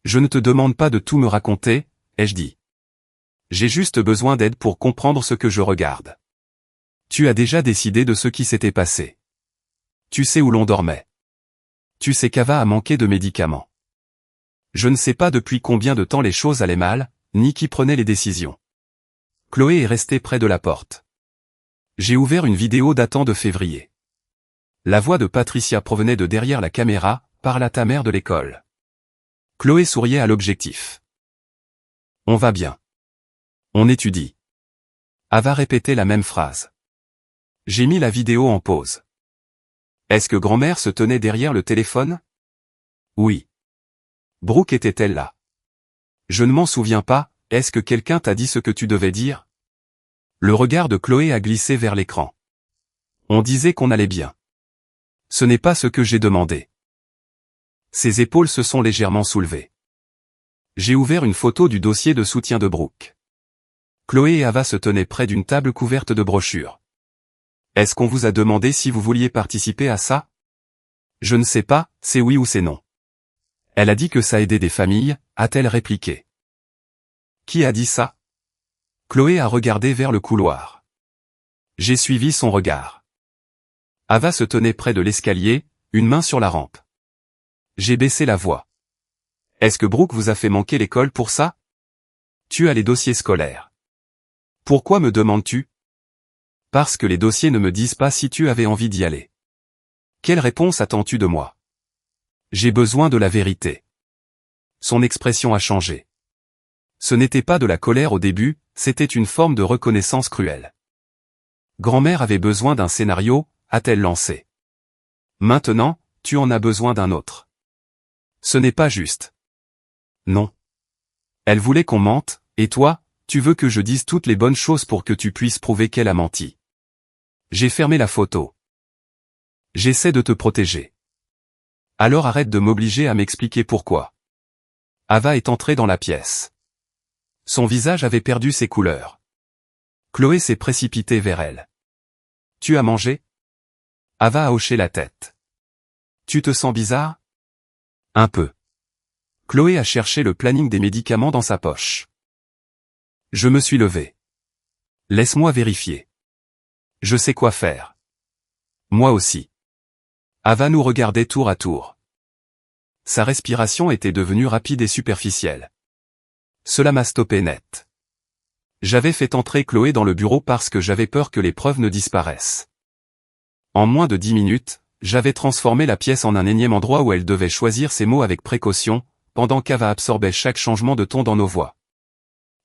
Je ne te demande pas de tout me raconter, ai-je dit. J'ai juste besoin d'aide pour comprendre ce que je regarde. Tu as déjà décidé de ce qui s'était passé. Tu sais où l'on dormait. Tu sais qu'Ava a manqué de médicaments. Je ne sais pas depuis combien de temps les choses allaient mal, ni qui prenait les décisions. Chloé est restée près de la porte. J'ai ouvert une vidéo datant de février. La voix de Patricia provenait de derrière la caméra, parle à ta mère de l'école. Chloé souriait à l'objectif. On va bien. On étudie. Ava répétait la même phrase. J'ai mis la vidéo en pause. Est-ce que grand-mère se tenait derrière le téléphone? Oui. Brooke était-elle là? Je ne m'en souviens pas, est-ce que quelqu'un t'a dit ce que tu devais dire? Le regard de Chloé a glissé vers l'écran. On disait qu'on allait bien. Ce n'est pas ce que j'ai demandé. Ses épaules se sont légèrement soulevées. J'ai ouvert une photo du dossier de soutien de Brooke. Chloé et Ava se tenaient près d'une table couverte de brochures. Est-ce qu'on vous a demandé si vous vouliez participer à ça? Je ne sais pas, c'est oui ou c'est non. Elle a dit que ça aidait des familles, a-t-elle répliqué. Qui a dit ça? Chloé a regardé vers le couloir. J'ai suivi son regard. Ava se tenait près de l'escalier, une main sur la rampe. J'ai baissé la voix. Est-ce que Brooke vous a fait manquer l'école pour ça? Tu as les dossiers scolaires. Pourquoi me demandes-tu? Parce que les dossiers ne me disent pas si tu avais envie d'y aller. Quelle réponse attends-tu de moi? J'ai besoin de la vérité. Son expression a changé. Ce n'était pas de la colère au début, c'était une forme de reconnaissance cruelle. Grand-mère avait besoin d'un scénario, a-t-elle lancé. Maintenant, tu en as besoin d'un autre. Ce n'est pas juste. Non. Elle voulait qu'on mente, et toi, tu veux que je dise toutes les bonnes choses pour que tu puisses prouver qu'elle a menti. J'ai fermé la photo. J'essaie de te protéger. Alors arrête de m'obliger à m'expliquer pourquoi. Ava est entrée dans la pièce. Son visage avait perdu ses couleurs. Chloé s'est précipitée vers elle. Tu as mangé? Ava a hoché la tête. Tu te sens bizarre? Un peu. Chloé a cherché le planning des médicaments dans sa poche. Je me suis levé. Laisse-moi vérifier. Je sais quoi faire. Moi aussi. Ava nous regardait tour à tour. sa respiration était devenue rapide et superficielle. Cela m'a stoppé net. J'avais fait entrer Chloé dans le bureau parce que j'avais peur que les preuves ne disparaissent. En moins de 10 minutes, j'avais transformé la pièce en un énième endroit où elle devait choisir ses mots avec précaution, pendant qu'Ava absorbait chaque changement de ton dans nos voix.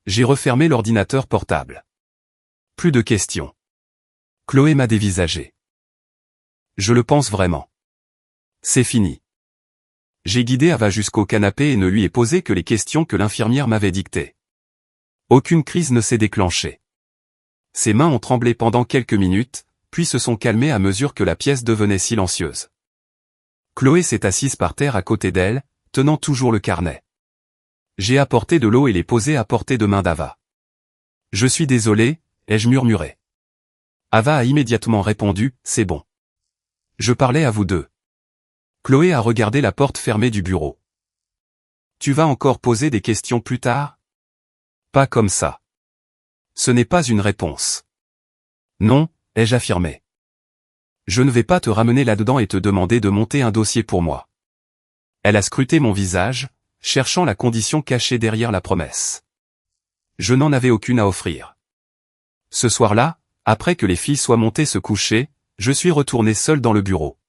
J'ai refermé l'ordinateur portable. Plus de questions. Chloé m'a dévisagé. Je le pense vraiment. C'est fini. J'ai guidé Ava jusqu'au canapé et ne lui ai posé que les questions que l'infirmière m'avait dictées. Aucune crise ne s'est déclenchée. Ses mains ont tremblé pendant quelques minutes, puis se sont calmées à mesure que la pièce devenait silencieuse. Chloé s'est assise par terre à côté d'elle, tenant toujours le carnet. J'ai apporté de l'eau et l'ai posé à portée de main d'Ava. « Je suis désolé », ai-je murmuré. Ava a immédiatement répondu, « C'est bon. Je parlais à vous deux. » Chloé a regardé la porte fermée du bureau. « Tu vas encore poser des questions plus tard ? » Pas comme ça. Ce n'est pas une réponse. Non, ai-je affirmé. Je ne vais pas te ramener là-dedans et te demander de monter un dossier pour moi. Elle a scruté mon visage, cherchant la condition cachée derrière la promesse. Je n'en avais aucune à offrir. Ce soir-là, après que les filles soient montées se coucher, je suis retourné seul dans le bureau.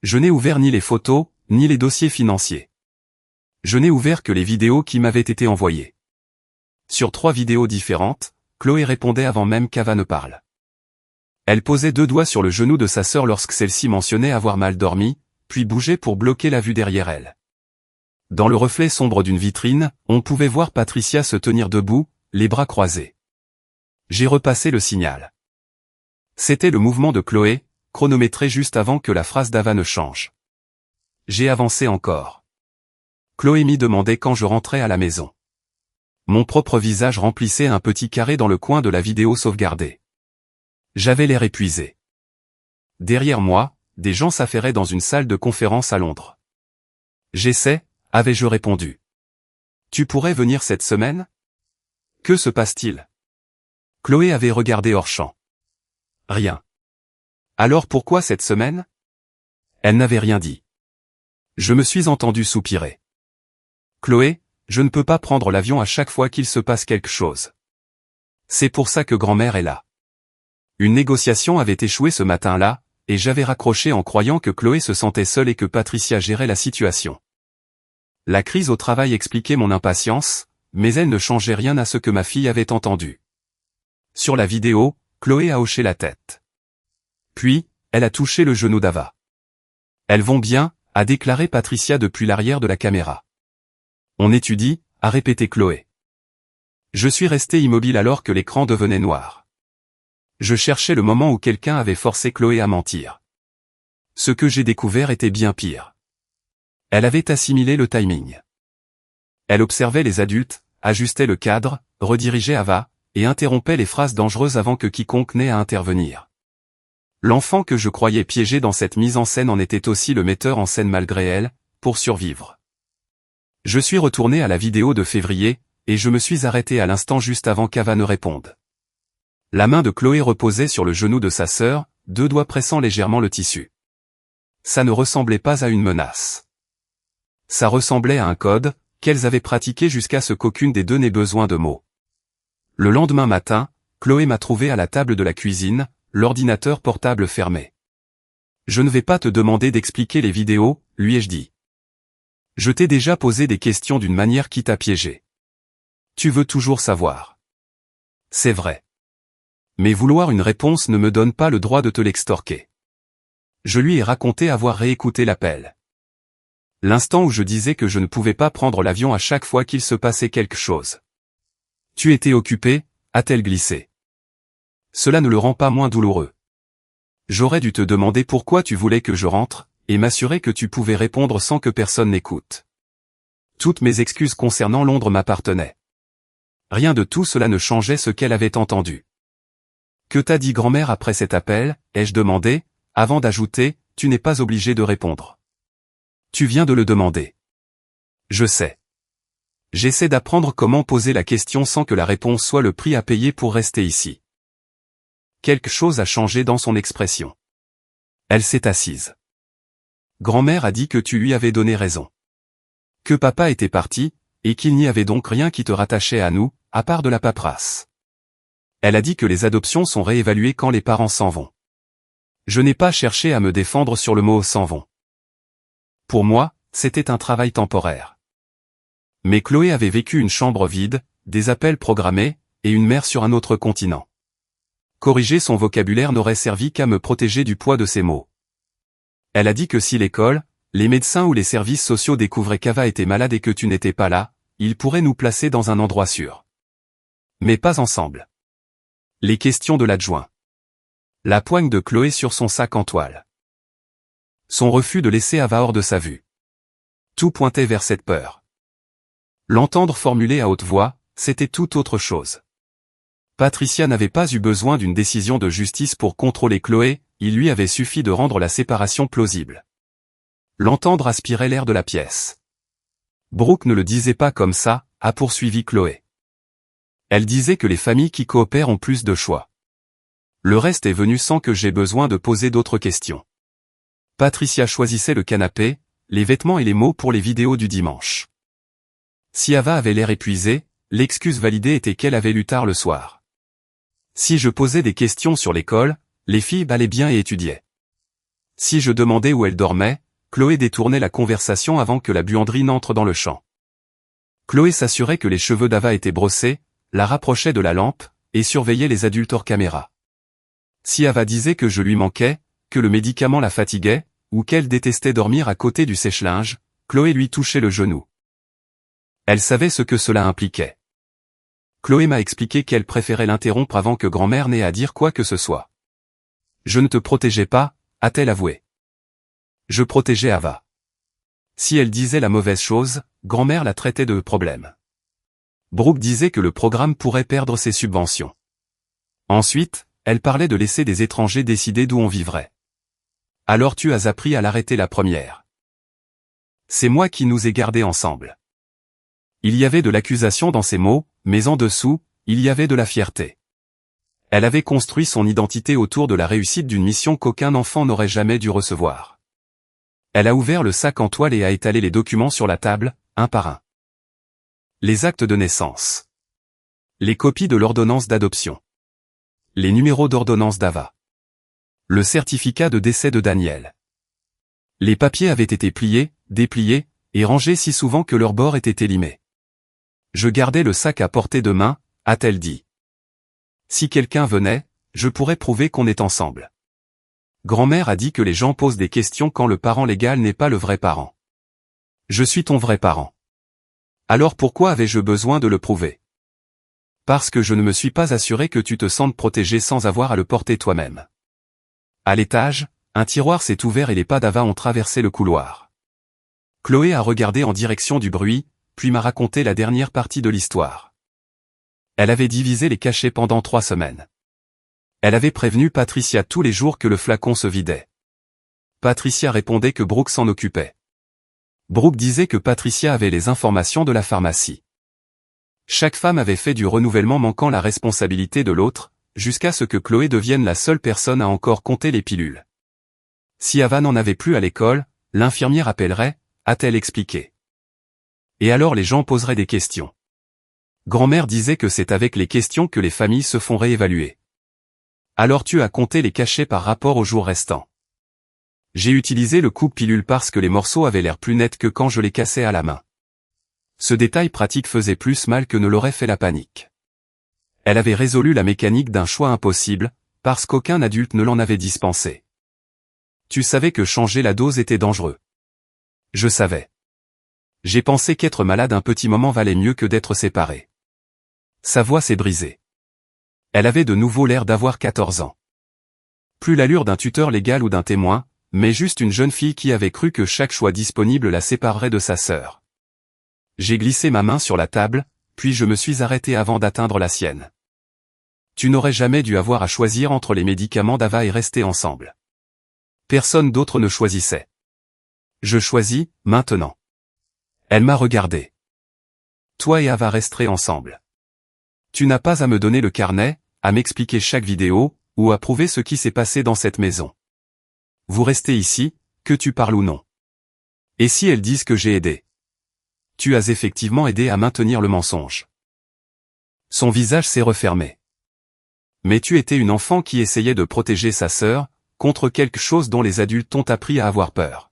Je n'ai ouvert ni les photos, ni les dossiers financiers. Je n'ai ouvert que les vidéos qui m'avaient été envoyées. Sur 3 vidéos différentes, Chloé répondait avant même qu'Ava ne parle. Elle posait 2 doigts sur le genou de sa sœur lorsque celle-ci mentionnait avoir mal dormi, puis bougeait pour bloquer la vue derrière elle. Dans le reflet sombre d'une vitrine, on pouvait voir Patricia se tenir debout, les bras croisés. J'ai repassé le signal. C'était le mouvement de Chloé, chronométré juste avant que la phrase d'Ava ne change. J'ai avancé encore. Chloé m'y demandait quand je rentrais à la maison. Mon propre visage remplissait un petit carré dans le coin de la vidéo sauvegardée. J'avais l'air épuisé. Derrière moi, des gens s'affairaient dans une salle de conférence à Londres. J'essaie, avais-je répondu. Tu pourrais venir cette semaine ? Que se passe-t-il ? Chloé avait regardé hors champ. Rien. Alors pourquoi cette semaine ? Elle n'avait rien dit. Je me suis entendu soupirer. Chloé, je ne peux pas prendre l'avion à chaque fois qu'il se passe quelque chose. C'est pour ça que grand-mère est là. Une négociation avait échoué ce matin-là, et j'avais raccroché en croyant que Chloé se sentait seule et que Patricia gérait la situation. La crise au travail expliquait mon impatience, mais elle ne changeait rien à ce que ma fille avait entendu. Sur la vidéo, Chloé a hoché la tête. Puis, elle a touché le genou d'Ava. Elles vont bien, a déclaré Patricia depuis l'arrière de la caméra. On étudie, a répété Chloé. Je suis resté immobile alors que l'écran devenait noir. Je cherchais le moment où quelqu'un avait forcé Chloé à mentir. Ce que j'ai découvert était bien pire. Elle avait assimilé le timing. Elle observait les adultes, ajustait le cadre, redirigeait Ava, et interrompait les phrases dangereuses avant que quiconque n'ait à intervenir. L'enfant que je croyais piégé dans cette mise en scène en était aussi le metteur en scène malgré elle, pour survivre. Je suis retourné à la vidéo de février, et je me suis arrêté à l'instant juste avant qu'Ava ne réponde. La main de Chloé reposait sur le genou de sa sœur, 2 doigts pressant légèrement le tissu. Ça ne ressemblait pas à une menace. Ça ressemblait à un code, qu'elles avaient pratiqué jusqu'à ce qu'aucune des deux n'ait besoin de mots. Le lendemain matin, Chloé m'a trouvé à la table de la cuisine, l'ordinateur portable fermé. Je ne vais pas te demander d'expliquer les vidéos, lui ai-je dit. Je t'ai déjà posé des questions d'une manière qui t'a piégé. Tu veux toujours savoir. C'est vrai. Mais vouloir une réponse ne me donne pas le droit de te l'extorquer. Je lui ai raconté avoir réécouté l'appel. L'instant où je disais que je ne pouvais pas prendre l'avion à chaque fois qu'il se passait quelque chose. Tu étais occupé, a-t-elle glissé. Cela ne le rend pas moins douloureux. J'aurais dû te demander pourquoi tu voulais que je rentre, et m'assurer que tu pouvais répondre sans que personne n'écoute. Toutes mes excuses concernant Londres m'appartenaient. Rien de tout cela ne changeait ce qu'elle avait entendu. Que t'a dit grand-mère après cet appel, ai-je demandé, avant d'ajouter, tu n'es pas obligé de répondre. Tu viens de le demander. Je sais. J'essaie d'apprendre comment poser la question sans que la réponse soit le prix à payer pour rester ici. Quelque chose a changé dans son expression. Elle s'est assise. grand-mère a dit que tu lui avais donné raison. Que papa était parti, et qu'il n'y avait donc rien qui te rattachait à nous, à part de la paperasse. Elle a dit que les adoptions sont réévaluées quand les parents s'en vont. Je n'ai pas cherché à me défendre sur le mot « s'en vont ». Pour moi, c'était un travail temporaire. Mais Chloé avait vécu une chambre vide, des appels programmés, et une mère sur un autre continent. Corriger son vocabulaire n'aurait servi qu'à me protéger du poids de ses mots. Elle a dit que si l'école, les médecins ou les services sociaux découvraient qu'Ava était malade et que tu n'étais pas là, ils pourraient nous placer dans un endroit sûr. Mais pas ensemble. Les questions de l'adjoint. La poigne de Chloé sur son sac en toile. Son refus de laisser Ava hors de sa vue. Tout pointait vers cette peur. L'entendre formuler à haute voix, c'était tout autre chose. Patricia n'avait pas eu besoin d'une décision de justice pour contrôler Chloé, il lui avait suffi de rendre la séparation plausible. L'entendre aspirait l'air de la pièce. Brooke ne le disait pas comme ça, a poursuivi Chloé. Elle disait que les familles qui coopèrent ont plus de choix. Le reste est venu sans que j'aie besoin de poser d'autres questions. Patricia choisissait le canapé, les vêtements et les mots pour les vidéos du dimanche. Si Ava avait l'air épuisée, l'excuse validée était qu'elle avait lu tard le soir. Si je posais des questions sur l'école, les filles allaient bien et étudiaient. Si je demandais où elle dormait, Chloé détournait la conversation avant que la buanderie n'entre dans le champ. Chloé s'assurait que les cheveux d'Ava étaient brossés, la rapprochait de la lampe, et surveillait les adultes hors caméra. Si Ava disait que je lui manquais, que le médicament la fatiguait, ou qu'elle détestait dormir à côté du sèche-linge, Chloé lui touchait le genou. Elle savait ce que cela impliquait. Chloé m'a expliqué qu'elle préférait l'interrompre avant que grand-mère n'ait à dire quoi que ce soit. Je ne te protégeais pas, a-t-elle avoué. Je protégeais Ava. Si elle disait la mauvaise chose, grand-mère la traitait de problème. Brooke disait que le programme pourrait perdre ses subventions. Ensuite, elle parlait de laisser des étrangers décider d'où on vivrait. Alors tu as appris à l'arrêter la première. C'est moi qui nous ai gardés ensemble. Il y avait de l'accusation dans ses mots, mais en dessous, il y avait de la fierté. Elle avait construit son identité autour de la réussite d'une mission qu'aucun enfant n'aurait jamais dû recevoir. Elle a ouvert le sac en toile et a étalé les documents sur la table, un par un. Les actes de naissance. Les copies de l'ordonnance d'adoption. Les numéros d'ordonnance d'Ava. Le certificat de décès de Daniel. Les papiers avaient été pliés, dépliés, et rangés si souvent que leurs bords étaient élimés. Je gardais le sac à portée de main, a-t-elle dit. Si quelqu'un venait, je pourrais prouver qu'on est ensemble. Grand-mère a dit que les gens posent des questions quand le parent légal n'est pas le vrai parent. Je suis ton vrai parent. Alors pourquoi avais-je besoin de le prouver? Parce que je ne me suis pas assuré que tu te sentes protégé sans avoir à le porter toi-même. À l'étage, un tiroir s'est ouvert et les pas d'Ava ont traversé le couloir. Chloé a regardé en direction du bruit, puis m'a raconté la dernière partie de l'histoire. Elle avait divisé les cachets pendant 3 semaines. Elle avait prévenu Patricia tous les jours que le flacon se vidait. Patricia répondait que Brooke s'en occupait. Brooke disait que Patricia avait les informations de la pharmacie. Chaque femme avait fait du renouvellement manquant la responsabilité de l'autre, jusqu'à ce que Chloé devienne la seule personne à encore compter les pilules. Si Ava n'en avait plus à l'école, l'infirmière appellerait, a-t-elle expliqué. Et alors les gens poseraient des questions. Grand-mère disait que c'est avec les questions que les familles se font réévaluer. Alors tu as compté les cachets par rapport aux jours restants. J'ai utilisé le coupe-pilule parce que les morceaux avaient l'air plus nets que quand je les cassais à la main. Ce détail pratique faisait plus mal que ne l'aurait fait la panique. Elle avait résolu la mécanique d'un choix impossible, parce qu'aucun adulte ne l'en avait dispensé. Tu savais que changer la dose était dangereux. Je savais. J'ai pensé qu'être malade un petit moment valait mieux que d'être séparé. Sa voix s'est brisée. Elle avait de nouveau l'air d'avoir 14 ans. Plus l'allure d'un tuteur légal ou d'un témoin, mais juste une jeune fille qui avait cru que chaque choix disponible la séparerait de sa sœur. J'ai glissé ma main sur la table, puis je me suis arrêté avant d'atteindre la sienne. Tu n'aurais jamais dû avoir à choisir entre les médicaments d'Ava et rester ensemble. Personne d'autre ne choisissait. Je choisis, maintenant. Elle m'a regardé. Toi et Ava resterez ensemble. Tu n'as pas à me donner le carnet, à m'expliquer chaque vidéo, ou à prouver ce qui s'est passé dans cette maison. Vous restez ici, que tu parles ou non. Et si elles disent que j'ai aidé? Tu as effectivement aidé à maintenir le mensonge. Son visage s'est refermé. Mais tu étais une enfant qui essayait de protéger sa sœur, contre quelque chose dont les adultes t'ont appris à avoir peur.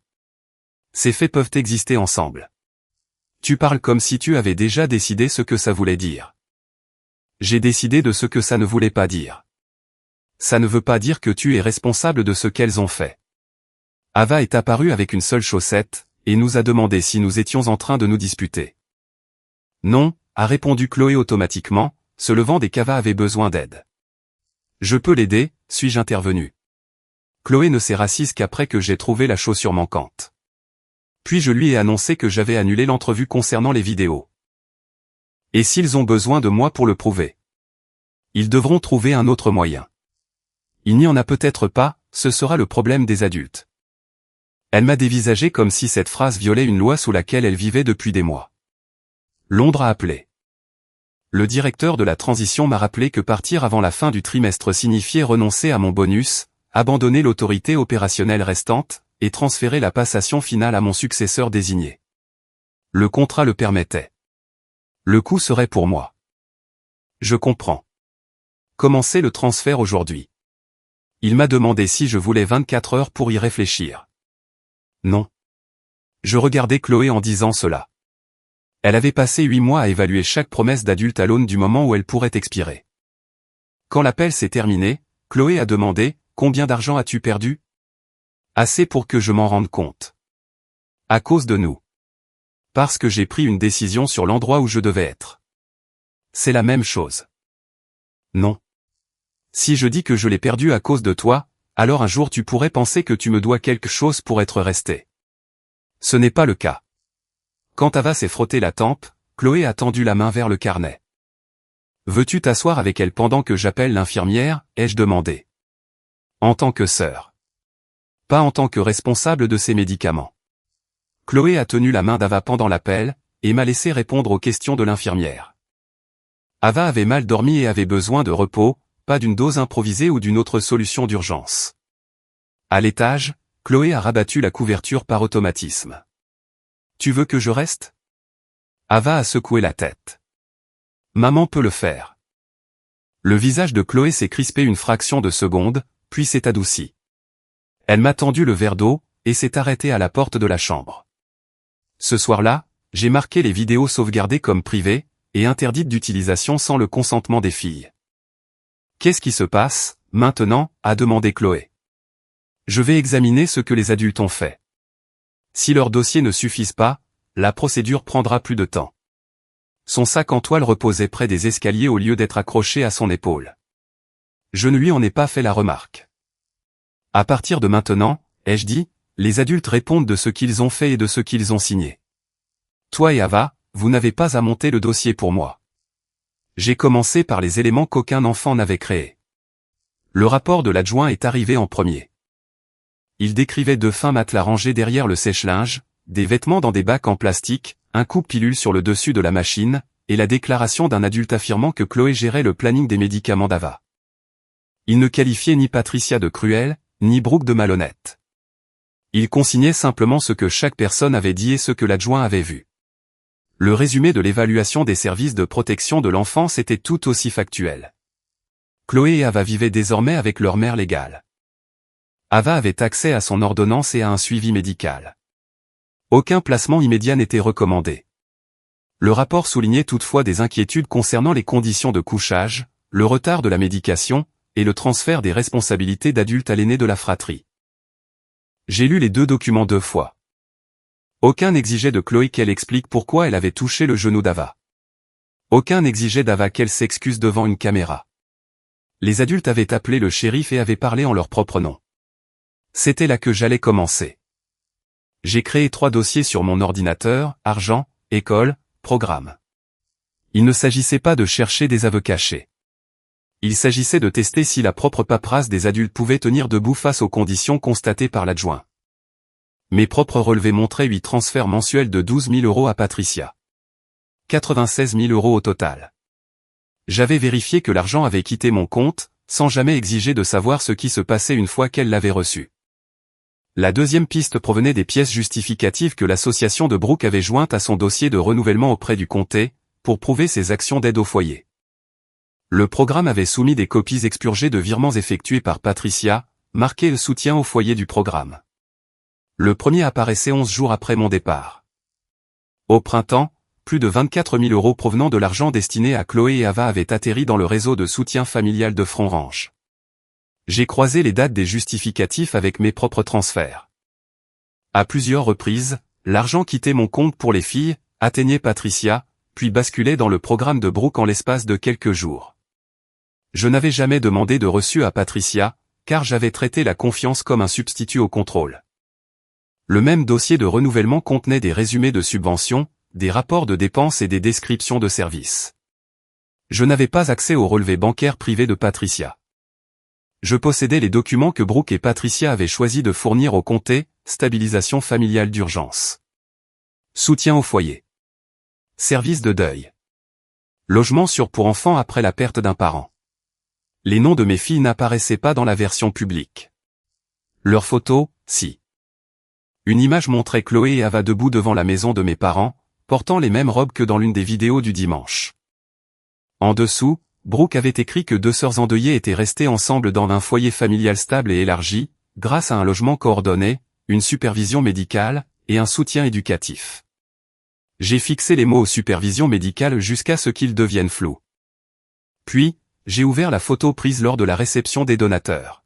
Ces faits peuvent exister ensemble. Tu parles comme si tu avais déjà décidé ce que ça voulait dire. J'ai décidé de ce que ça ne voulait pas dire. Ça ne veut pas dire que tu es responsable de ce qu'elles ont fait. Ava est apparue avec une seule chaussette, et nous a demandé si nous étions en train de nous disputer. Non, a répondu Chloé automatiquement, se levant dès qu'Ava avait besoin d'aide. Je peux l'aider, suis-je intervenu. Chloé ne s'est rassise qu'après que j'ai trouvé la chaussure manquante. Puis je lui ai annoncé que j'avais annulé l'entrevue concernant les vidéos. Et s'ils ont besoin de moi pour le prouver? Ils devront trouver un autre moyen. Il n'y en a peut-être pas, ce sera le problème des adultes. Elle m'a dévisagé comme si cette phrase violait une loi sous laquelle elle vivait depuis des mois. Londres a appelé. Le directeur de la transition m'a rappelé que partir avant la fin du trimestre signifiait renoncer à mon bonus, abandonner l'autorité opérationnelle restante, et transférer la passation finale à mon successeur désigné. Le contrat le permettait. Le coût serait pour moi. Je comprends. Commencez le transfert aujourd'hui. Il m'a demandé si je voulais 24 heures pour y réfléchir. Non. Je regardais Chloé en disant cela. Elle avait passé 8 mois à évaluer chaque promesse d'adulte à l'aune du moment où elle pourrait expirer. Quand l'appel s'est terminé, Chloé a demandé « Combien d'argent as-tu perdu ?» Assez pour que je m'en rende compte. À cause de nous. Parce que j'ai pris une décision sur l'endroit où je devais être. C'est la même chose. Non. Si je dis que je l'ai perdu à cause de toi, alors un jour tu pourrais penser que tu me dois quelque chose pour être resté. Ce n'est pas le cas. Quand Ava s'est frotté la tempe, Chloé a tendu la main vers le carnet. Veux-tu t'asseoir avec elle pendant que j'appelle l'infirmière, ai-je demandé. En tant que sœur. Pas en tant que responsable de ses médicaments. Chloé a tenu la main d'Ava pendant l'appel, et m'a laissé répondre aux questions de l'infirmière. Ava avait mal dormi et avait besoin de repos, pas d'une dose improvisée ou d'une autre solution d'urgence. À l'étage, Chloé a rabattu la couverture par automatisme. Tu veux que je reste? Ava a secoué la tête. Maman peut le faire. Le visage de Chloé s'est crispé une fraction de seconde, puis s'est adouci. Elle m'a tendu le verre d'eau, et s'est arrêtée à la porte de la chambre. Ce soir-là, j'ai marqué les vidéos sauvegardées comme privées, et interdites d'utilisation sans le consentement des filles. Qu'est-ce qui se passe, maintenant, a demandé Chloé. Je vais examiner ce que les adultes ont fait. Si leurs dossiers ne suffisent pas, la procédure prendra plus de temps. Son sac en toile reposait près des escaliers au lieu d'être accroché à son épaule. Je ne lui en ai pas fait la remarque. À partir de maintenant, ai-je dit, les adultes répondent de ce qu'ils ont fait et de ce qu'ils ont signé. Toi et Ava, vous n'avez pas à monter le dossier pour moi. J'ai commencé par les éléments qu'aucun enfant n'avait créés. Le rapport de l'adjoint est arrivé en premier. Il décrivait 2 fins matelas rangés derrière le sèche-linge, des vêtements dans des bacs en plastique, un coupe-pilule sur le dessus de la machine, et la déclaration d'un adulte affirmant que Chloé gérait le planning des médicaments d'Ava. Il ne qualifiait ni Patricia de cruelle, ni Brooke de malhonnête. Il consignait simplement ce que chaque personne avait dit et ce que l'adjoint avait vu. Le résumé de l'évaluation des services de protection de l'enfance était tout aussi factuel. Chloé et Ava vivaient désormais avec leur mère légale. Ava avait accès à son ordonnance et à un suivi médical. Aucun placement immédiat n'était recommandé. Le rapport soulignait toutefois des inquiétudes concernant les conditions de couchage, le retard de la médication, et le transfert des responsabilités d'adulte à l'aîné de la fratrie. J'ai lu les 2 documents 2 fois. Aucun n'exigeait de Chloé qu'elle explique pourquoi elle avait touché le genou d'Ava. Aucun n'exigeait d'Ava qu'elle s'excuse devant une caméra. Les adultes avaient appelé le shérif et avaient parlé en leur propre nom. C'était là que j'allais commencer. J'ai créé 3 dossiers sur mon ordinateur, argent, école, programme. Il ne s'agissait pas de chercher des aveux cachés. Il s'agissait de tester si la propre paperasse des adultes pouvait tenir debout face aux conditions constatées par l'adjoint. Mes propres relevés montraient 8 transferts mensuels de 12 000 € à Patricia. 96 000 € au total. J'avais vérifié que l'argent avait quitté mon compte, sans jamais exiger de savoir ce qui se passait une fois qu'elle l'avait reçu. La deuxième piste provenait des pièces justificatives que l'association de Brooke avait jointes à son dossier de renouvellement auprès du comté, pour prouver ses actions d'aide au foyer. Le programme avait soumis des copies expurgées de virements effectués par Patricia, marqué le soutien au foyer du programme. Le premier apparaissait 11 jours après mon départ. Au printemps, plus de 24 000 € provenant de l'argent destiné à Chloé et Ava avaient atterri dans le réseau de soutien familial de Front Ranch. J'ai croisé les dates des justificatifs avec mes propres transferts. À plusieurs reprises, l'argent quittait mon compte pour les filles, atteignait Patricia, puis basculait dans le programme de Brooke en l'espace de quelques jours. Je n'avais jamais demandé de reçu à Patricia, car j'avais traité la confiance comme un substitut au contrôle. Le même dossier de renouvellement contenait des résumés de subventions, des rapports de dépenses et des descriptions de services. Je n'avais pas accès au relevé bancaire privé de Patricia. Je possédais les documents que Brooke et Patricia avaient choisi de fournir au comté, stabilisation familiale d'urgence. Soutien au foyer. Service de deuil. Logement sûr pour enfants après la perte d'un parent. Les noms de mes filles n'apparaissaient pas dans la version publique. Leurs photos, si. Une image montrait Chloé et Ava debout devant la maison de mes parents, portant les mêmes robes que dans l'une des vidéos du dimanche. En dessous, Brooke avait écrit que deux sœurs endeuillées étaient restées ensemble dans un foyer familial stable et élargi, grâce à un logement coordonné, une supervision médicale, et un soutien éducatif. J'ai fixé les mots supervision médicale jusqu'à ce qu'ils deviennent flous. Puis, j'ai ouvert la photo prise lors de la réception des donateurs.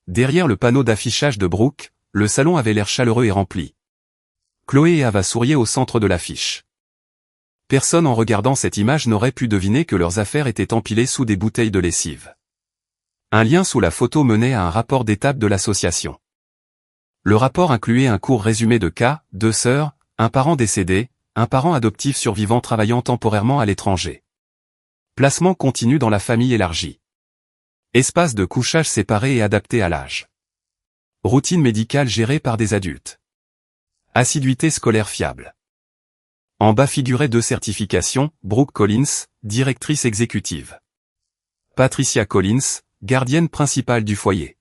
Derrière le panneau d'affichage de Brooke, le salon avait l'air chaleureux et rempli. Chloé et Ava souriaient au centre de l'affiche. Personne en regardant cette image n'aurait pu deviner que leurs affaires étaient empilées sous des bouteilles de lessive. Un lien sous la photo menait à un rapport d'étape de l'association. Le rapport incluait un court résumé de cas, 2 sœurs, un parent décédé, un parent adoptif survivant travaillant temporairement à l'étranger. Placement continu dans la famille élargie. Espace de couchage séparé et adapté à l'âge. Routine médicale gérée par des adultes. Assiduité scolaire fiable. En bas figuraient 2 certifications, Brooke Collins, directrice exécutive. Patricia Collins, gardienne principale du foyer.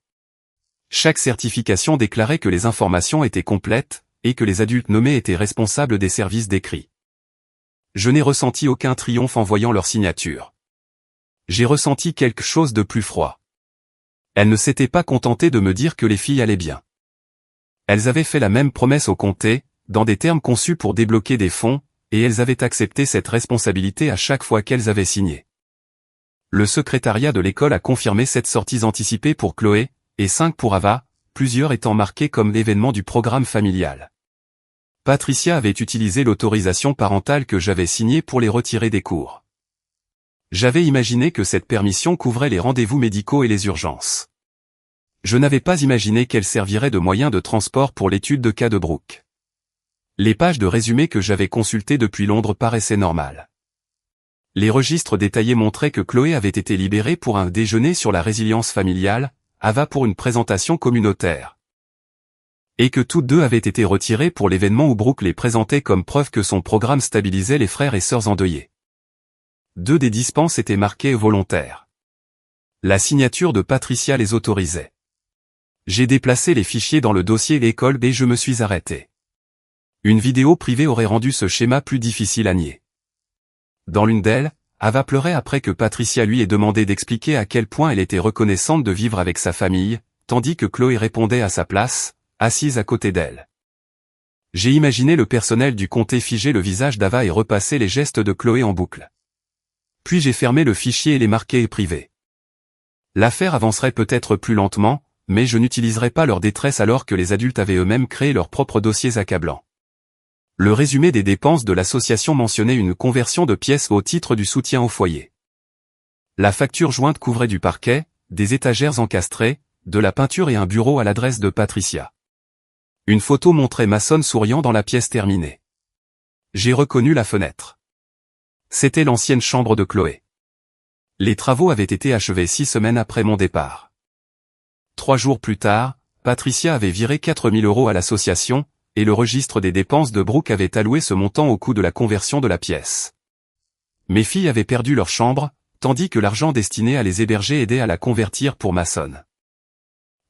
Chaque certification déclarait que les informations étaient complètes, et que les adultes nommés étaient responsables des services décrits. Je n'ai ressenti aucun triomphe en voyant leur signature. J'ai ressenti quelque chose de plus froid. Elles ne s'étaient pas contentées de me dire que les filles allaient bien. Elles avaient fait la même promesse au comté, dans des termes conçus pour débloquer des fonds, et elles avaient accepté cette responsabilité à chaque fois qu'elles avaient signé. Le secrétariat de l'école a confirmé 7 sorties anticipées pour Chloé, et 5 pour Ava, plusieurs étant marquées comme l'événement du programme familial. Patricia avait utilisé l'autorisation parentale que j'avais signée pour les retirer des cours. J'avais imaginé que cette permission couvrait les rendez-vous médicaux et les urgences. Je n'avais pas imaginé qu'elle servirait de moyen de transport pour l'étude de cas de Brooke. Les pages de résumé que j'avais consultées depuis Londres paraissaient normales. Les registres détaillés montraient que Chloé avait été libérée pour un déjeuner sur la résilience familiale, Ava pour une présentation communautaire. Et que toutes deux avaient été retirées pour l'événement où Brooke les présentait comme preuve que son programme stabilisait les frères et sœurs endeuillés. 2 des dispenses étaient marquées volontaires. La signature de Patricia les autorisait. J'ai déplacé les fichiers dans le dossier l'école et je me suis arrêté. Une vidéo privée aurait rendu ce schéma plus difficile à nier. Dans l'une d'elles, Ava pleurait après que Patricia lui ait demandé d'expliquer à quel point elle était reconnaissante de vivre avec sa famille, tandis que Chloé répondait à sa place, assise à côté d'elle. J'ai imaginé le personnel du comté figer le visage d'Ava et repasser les gestes de Chloé en boucle. Puis j'ai fermé le fichier et les marqué privé. L'affaire avancerait peut-être plus lentement, mais je n'utiliserai pas leur détresse alors que les adultes avaient eux-mêmes créé leurs propres dossiers accablants. Le résumé des dépenses de l'association mentionnait une conversion de pièces au titre du soutien au foyer. La facture jointe couvrait du parquet, des étagères encastrées, de la peinture et un bureau à l'adresse de Patricia. Une photo montrait Mason souriant dans la pièce terminée. J'ai reconnu la fenêtre. C'était l'ancienne chambre de Chloé. Les travaux avaient été achevés 6 semaines après mon départ. 3 jours plus tard, Patricia avait viré 4 000 € à l'association, et le registre des dépenses de Brooke avait alloué ce montant au coût de la conversion de la pièce. Mes filles avaient perdu leur chambre, tandis que l'argent destiné à les héberger aidait à la convertir pour Mason.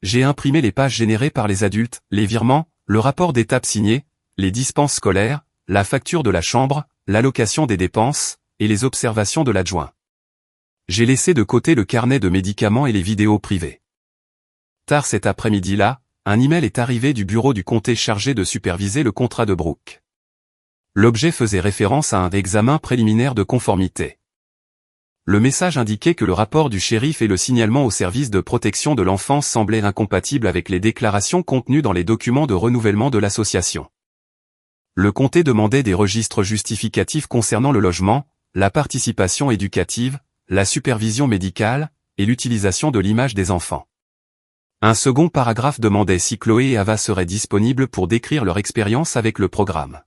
J'ai imprimé les pages générées par les adultes, les virements, le rapport d'étape signé, les dispenses scolaires, la facture de la chambre, l'allocation des dépenses, et les observations de l'adjoint. J'ai laissé de côté le carnet de médicaments et les vidéos privées. Tard cet après-midi-là, un email est arrivé du bureau du comté chargé de superviser le contrat de Brooke. L'objet faisait référence à un examen préliminaire de conformité. Le message indiquait que le rapport du shérif et le signalement au service de protection de l'enfance semblaient incompatibles avec les déclarations contenues dans les documents de renouvellement de l'association. Le comté demandait des registres justificatifs concernant le logement, la participation éducative, la supervision médicale, et l'utilisation de l'image des enfants. Un second paragraphe demandait si Chloé et Ava seraient disponibles pour décrire leur expérience avec le programme.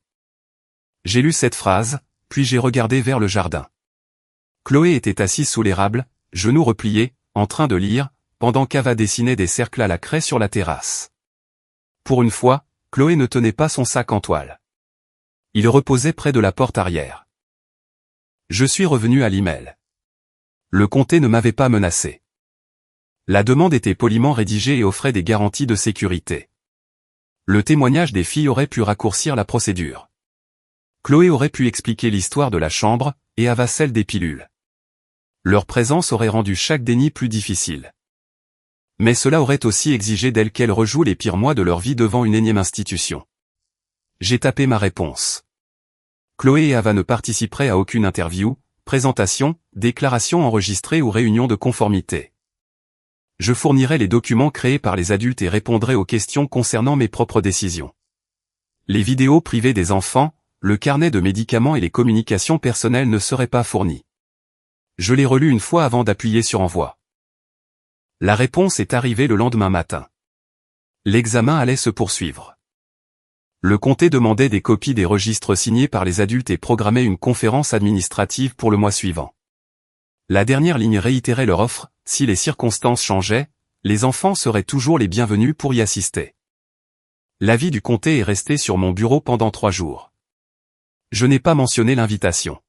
J'ai lu cette phrase, puis j'ai regardé vers le jardin. Chloé était assise sous l'érable, genoux repliés, en train de lire, pendant qu'Ava dessinait des cercles à la craie sur la terrasse. Pour une fois, Chloé ne tenait pas son sac en toile. Il reposait près de la porte arrière. Je suis revenu à l'email. Le comté ne m'avait pas menacé. La demande était poliment rédigée et offrait des garanties de sécurité. Le témoignage des filles aurait pu raccourcir la procédure. Chloé aurait pu expliquer l'histoire de la chambre, et Ava celle des pilules. Leur présence aurait rendu chaque déni plus difficile. Mais cela aurait aussi exigé d'elles qu'elles rejouent les pires mois de leur vie devant une énième institution. J'ai tapé ma réponse. Chloé et Ava ne participeraient à aucune interview, présentation, déclaration enregistrée ou réunion de conformité. Je fournirai les documents créés par les adultes et répondrai aux questions concernant mes propres décisions. Les vidéos privées des enfants, le carnet de médicaments et les communications personnelles ne seraient pas fournis. Je l'ai relu une fois avant d'appuyer sur envoi. La réponse est arrivée le lendemain matin. L'examen allait se poursuivre. Le comté demandait des copies des registres signés par les adultes et programmait une conférence administrative pour le mois suivant. La dernière ligne réitérait leur offre, si les circonstances changeaient, les enfants seraient toujours les bienvenus pour y assister. L'avis du comté est resté sur mon bureau pendant 3 jours. Je n'ai pas mentionné l'invitation.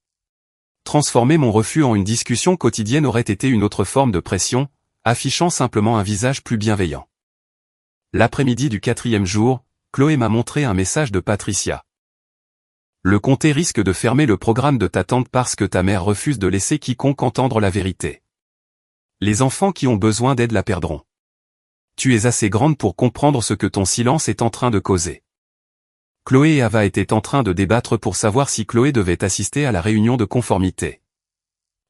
Transformer mon refus en une discussion quotidienne aurait été une autre forme de pression, affichant simplement un visage plus bienveillant. L'après-midi du 4e jour, Chloé m'a montré un message de Patricia. Le comté risque de fermer le programme de ta tante parce que ta mère refuse de laisser quiconque entendre la vérité. Les enfants qui ont besoin d'aide la perdront. Tu es assez grande pour comprendre ce que ton silence est en train de causer. Chloé et Ava étaient en train de débattre pour savoir si Chloé devait assister à la réunion de conformité.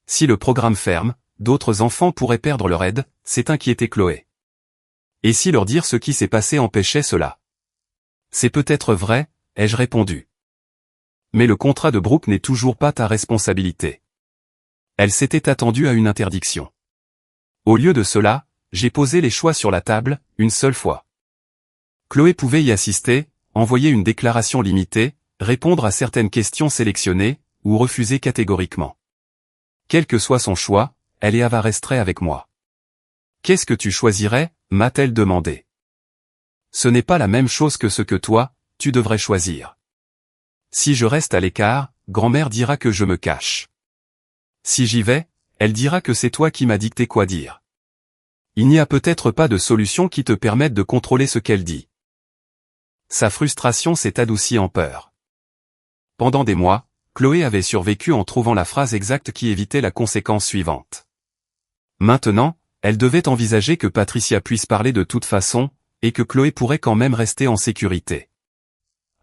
Si le programme ferme, d'autres enfants pourraient perdre leur aide, s'est inquiétée Chloé. Et si leur dire ce qui s'est passé empêchait cela? C'est peut-être vrai, ai-je répondu. Mais le contrat de Brooke n'est toujours pas ta responsabilité. Elle s'était attendue à une interdiction. Au lieu de cela, j'ai posé les choix sur la table, une seule fois. Chloé pouvait y assister, envoyer une déclaration limitée, répondre à certaines questions sélectionnées, ou refuser catégoriquement. Quel que soit son choix, elle et Ava resteraient avec moi. Qu'est-ce que tu choisirais, m'a-t-elle demandé. Ce n'est pas la même chose que ce que toi, tu devrais choisir. Si je reste à l'écart, grand-mère dira que je me cache. Si j'y vais, elle dira que c'est toi qui m'as dicté quoi dire. Il n'y a peut-être pas de solution qui te permette de contrôler ce qu'elle dit. Sa frustration s'est adoucie en peur. Pendant des mois, Chloé avait survécu en trouvant la phrase exacte qui évitait la conséquence suivante. Maintenant, elle devait envisager que Patricia puisse parler de toute façon, et que Chloé pourrait quand même rester en sécurité.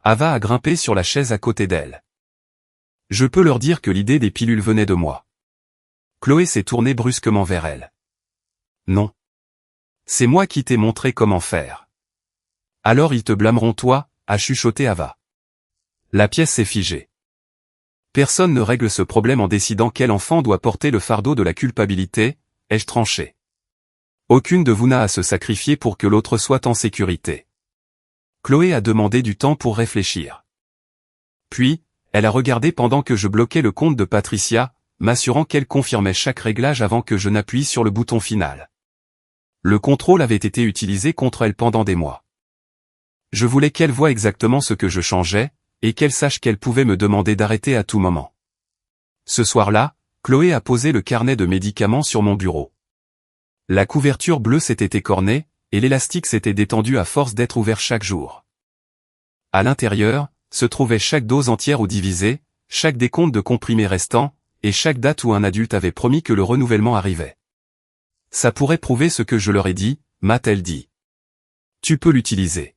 Ava a grimpé sur la chaise à côté d'elle. Je peux leur dire que l'idée des pilules venait de moi. Chloé s'est tournée brusquement vers elle. Non. C'est moi qui t'ai montré comment faire. Alors ils te blâmeront toi, a chuchoté Ava. La pièce s'est figée. Personne ne règle ce problème en décidant quel enfant doit porter le fardeau de la culpabilité, ai-je tranché. Aucune de vous n'a à se sacrifier pour que l'autre soit en sécurité. Chloé a demandé du temps pour réfléchir. Puis, elle a regardé pendant que je bloquais le compte de Patricia, m'assurant qu'elle confirmait chaque réglage avant que je n'appuie sur le bouton final. Le contrôle avait été utilisé contre elle pendant des mois. Je voulais qu'elle voie exactement ce que je changeais, et qu'elle sache qu'elle pouvait me demander d'arrêter à tout moment. Ce soir-là, Chloé a posé le carnet de médicaments sur mon bureau. La couverture bleue s'était écornée, et l'élastique s'était détendu à force d'être ouvert chaque jour. À l'intérieur, se trouvait chaque dose entière ou divisée, chaque décompte de comprimés restant, et chaque date où un adulte avait promis que le renouvellement arrivait. Ça pourrait prouver ce que je leur ai dit, m'a-t-elle dit. Tu peux l'utiliser.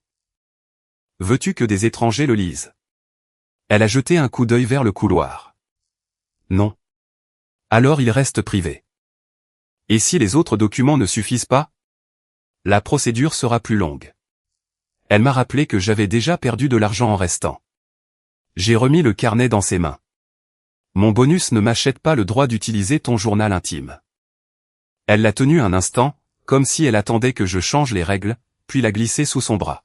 Veux-tu que des étrangers le lisent? Elle a jeté un coup d'œil vers le couloir. Non. Alors il reste privé. Et si les autres documents ne suffisent pas? La procédure sera plus longue. Elle m'a rappelé que j'avais déjà perdu de l'argent en restant. J'ai remis le carnet dans ses mains. Mon bonus ne m'achète pas le droit d'utiliser ton journal intime. Elle l'a tenu un instant, comme si elle attendait que je change les règles, puis l'a glissé sous son bras.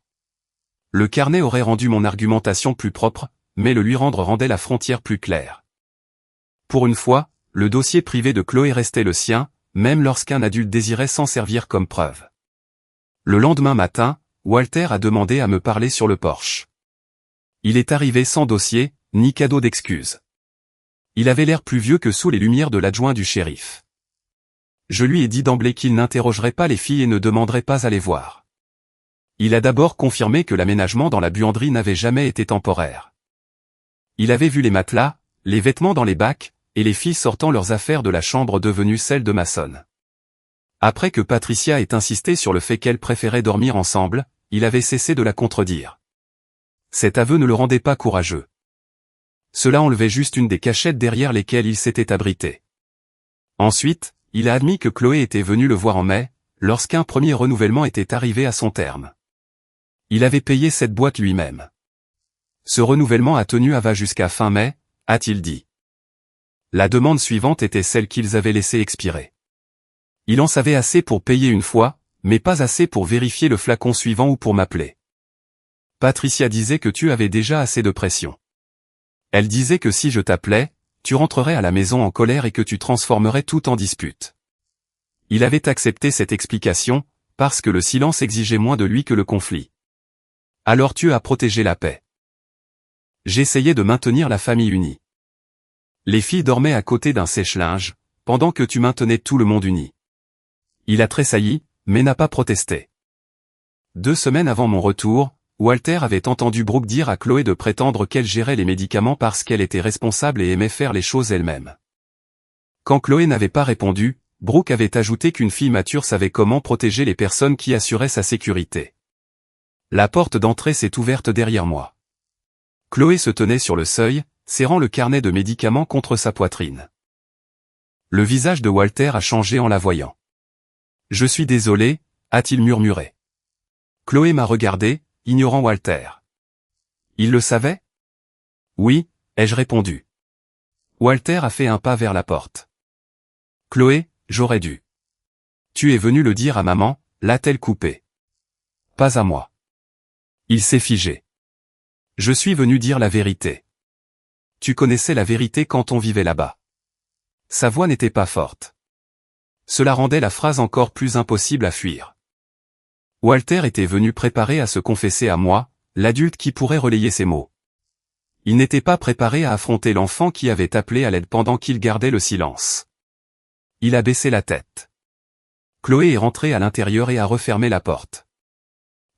Le carnet aurait rendu mon argumentation plus propre, mais le lui rendre rendait la frontière plus claire. Pour une fois, le dossier privé de Chloé restait le sien, même lorsqu'un adulte désirait s'en servir comme preuve. Le lendemain matin, Walter a demandé à me parler sur le porche. Il est arrivé sans dossier, ni cadeau d'excuses. Il avait l'air plus vieux que sous les lumières de l'adjoint du shérif. Je lui ai dit d'emblée qu'il n'interrogerait pas les filles et ne demanderait pas à les voir. Il a d'abord confirmé que l'aménagement dans la buanderie n'avait jamais été temporaire. Il avait vu les matelas, les vêtements dans les bacs, et les filles sortant leurs affaires de la chambre devenue celle de Mason. Après que Patricia ait insisté sur le fait qu'elle préférait dormir ensemble, il avait cessé de la contredire. Cet aveu ne le rendait pas courageux. Cela enlevait juste une des cachettes derrière lesquelles il s'était abrité. Ensuite, il a admis que Chloé était venue le voir en mai, lorsqu'un premier renouvellement était arrivé à son terme. Il avait payé cette boîte lui-même. Ce renouvellement a tenu à va jusqu'à fin mai, a-t-il dit. La demande suivante était celle qu'ils avaient laissée expirer. Il en savait assez pour payer une fois, mais pas assez pour vérifier le flacon suivant ou pour m'appeler. Patricia disait que tu avais déjà assez de pression. Elle disait que si je t'appelais, tu rentrerais à la maison en colère et que tu transformerais tout en dispute. Il avait accepté cette explication, parce que le silence exigeait moins de lui que le conflit. Alors tu as protégé la paix. J'essayais de maintenir la famille unie. Les filles dormaient à côté d'un sèche-linge, pendant que tu maintenais tout le monde uni. Il a tressailli, mais n'a pas protesté. 2 semaines avant mon retour, Walter avait entendu Brooke dire à Chloé de prétendre qu'elle gérait les médicaments parce qu'elle était responsable et aimait faire les choses elle-même. Quand Chloé n'avait pas répondu, Brooke avait ajouté qu'une fille mature savait comment protéger les personnes qui assuraient sa sécurité. La porte d'entrée s'est ouverte derrière moi. Chloé se tenait sur le seuil, serrant le carnet de médicaments contre sa poitrine. Le visage de Walter a changé en la voyant. « Je suis désolé », a-t-il murmuré. Chloé m'a regardé, ignorant Walter. Il le savait? Oui, ai-je répondu. Walter a fait un pas vers la porte. Chloé, j'aurais dû. Tu es venu le dire à maman, l'a-t-elle coupé? Pas à moi. Il s'est figé. Je suis venu dire la vérité. Tu connaissais la vérité quand on vivait là-bas. Sa voix n'était pas forte. Cela rendait la phrase encore plus impossible à fuir. Walter était venu préparé à se confesser à moi, l'adulte qui pourrait relayer ses mots. Il n'était pas préparé à affronter l'enfant qui avait appelé à l'aide pendant qu'il gardait le silence. Il a baissé la tête. Chloé est rentrée à l'intérieur et a refermé la porte.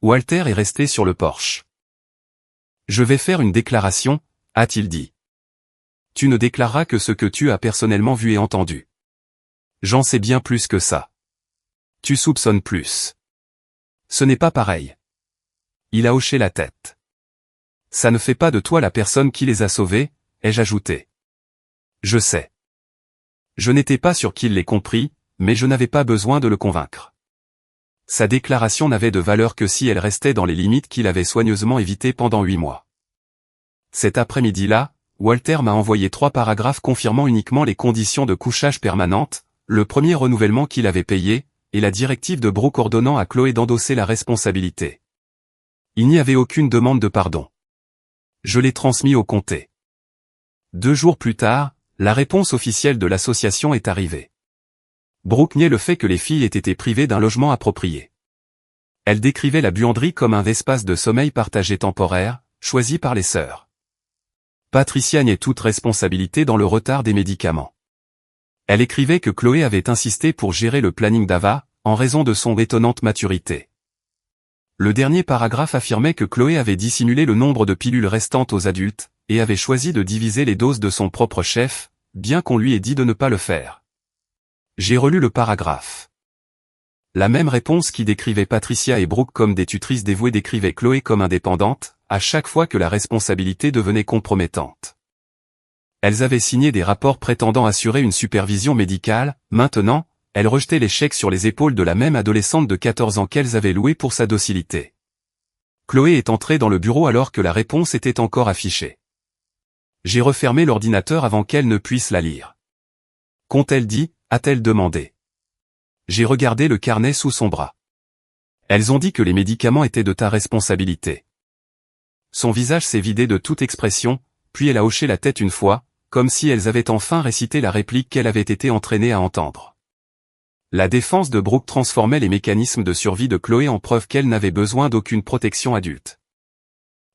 Walter est resté sur le porche. Je vais faire une déclaration, a-t-il dit. Tu ne déclareras que ce que tu as personnellement vu et entendu. J'en sais bien plus que ça. Tu soupçonnes plus. Ce n'est pas pareil. Il a hoché la tête. Ça ne fait pas de toi la personne qui les a sauvés, ai-je ajouté. Je sais. Je n'étais pas sûr qu'il l'ait compris, mais je n'avais pas besoin de le convaincre. Sa déclaration n'avait de valeur que si elle restait dans les limites qu'il avait soigneusement évitées pendant 8 mois. Cet après-midi-là, Walter m'a envoyé 3 paragraphes confirmant uniquement les conditions de couchage permanentes, le premier renouvellement qu'il avait payé, et la directive de Brooke ordonnant à Chloé d'endosser la responsabilité. Il n'y avait aucune demande de pardon. Je l'ai transmis au comté. 2 jours plus tard, la réponse officielle de l'association est arrivée. Brooke niait le fait que les filles aient été privées d'un logement approprié. Elle décrivait la buanderie comme un espace de sommeil partagé temporaire, choisi par les sœurs. Patricia niait toute responsabilité dans le retard des médicaments. Elle écrivait que Chloé avait insisté pour gérer le planning d'Ava, en raison de son étonnante maturité. Le dernier paragraphe affirmait que Chloé avait dissimulé le nombre de pilules restantes aux adultes, et avait choisi de diviser les doses de son propre chef, bien qu'on lui ait dit de ne pas le faire. J'ai relu le paragraphe. La même réponse qui décrivait Patricia et Brooke comme des tutrices dévouées décrivait Chloé comme indépendante, à chaque fois que la responsabilité devenait compromettante. Elles avaient signé des rapports prétendant assurer une supervision médicale, maintenant, elles rejetaient les chèques sur les épaules de la même adolescente de 14 ans qu'elles avaient louée pour sa docilité. Chloé est entrée dans le bureau alors que la réponse était encore affichée. J'ai refermé l'ordinateur avant qu'elle ne puisse la lire. Qu'ont-elles dit, a-t-elle demandé. J'ai regardé le carnet sous son bras. Elles ont dit que les médicaments étaient de ta responsabilité. Son visage s'est vidé de toute expression, puis elle a hoché la tête une fois, comme si elles avaient enfin récité la réplique qu'elle avait été entraînée à entendre. La défense de Brooke transformait les mécanismes de survie de Chloé en preuve qu'elle n'avait besoin d'aucune protection adulte.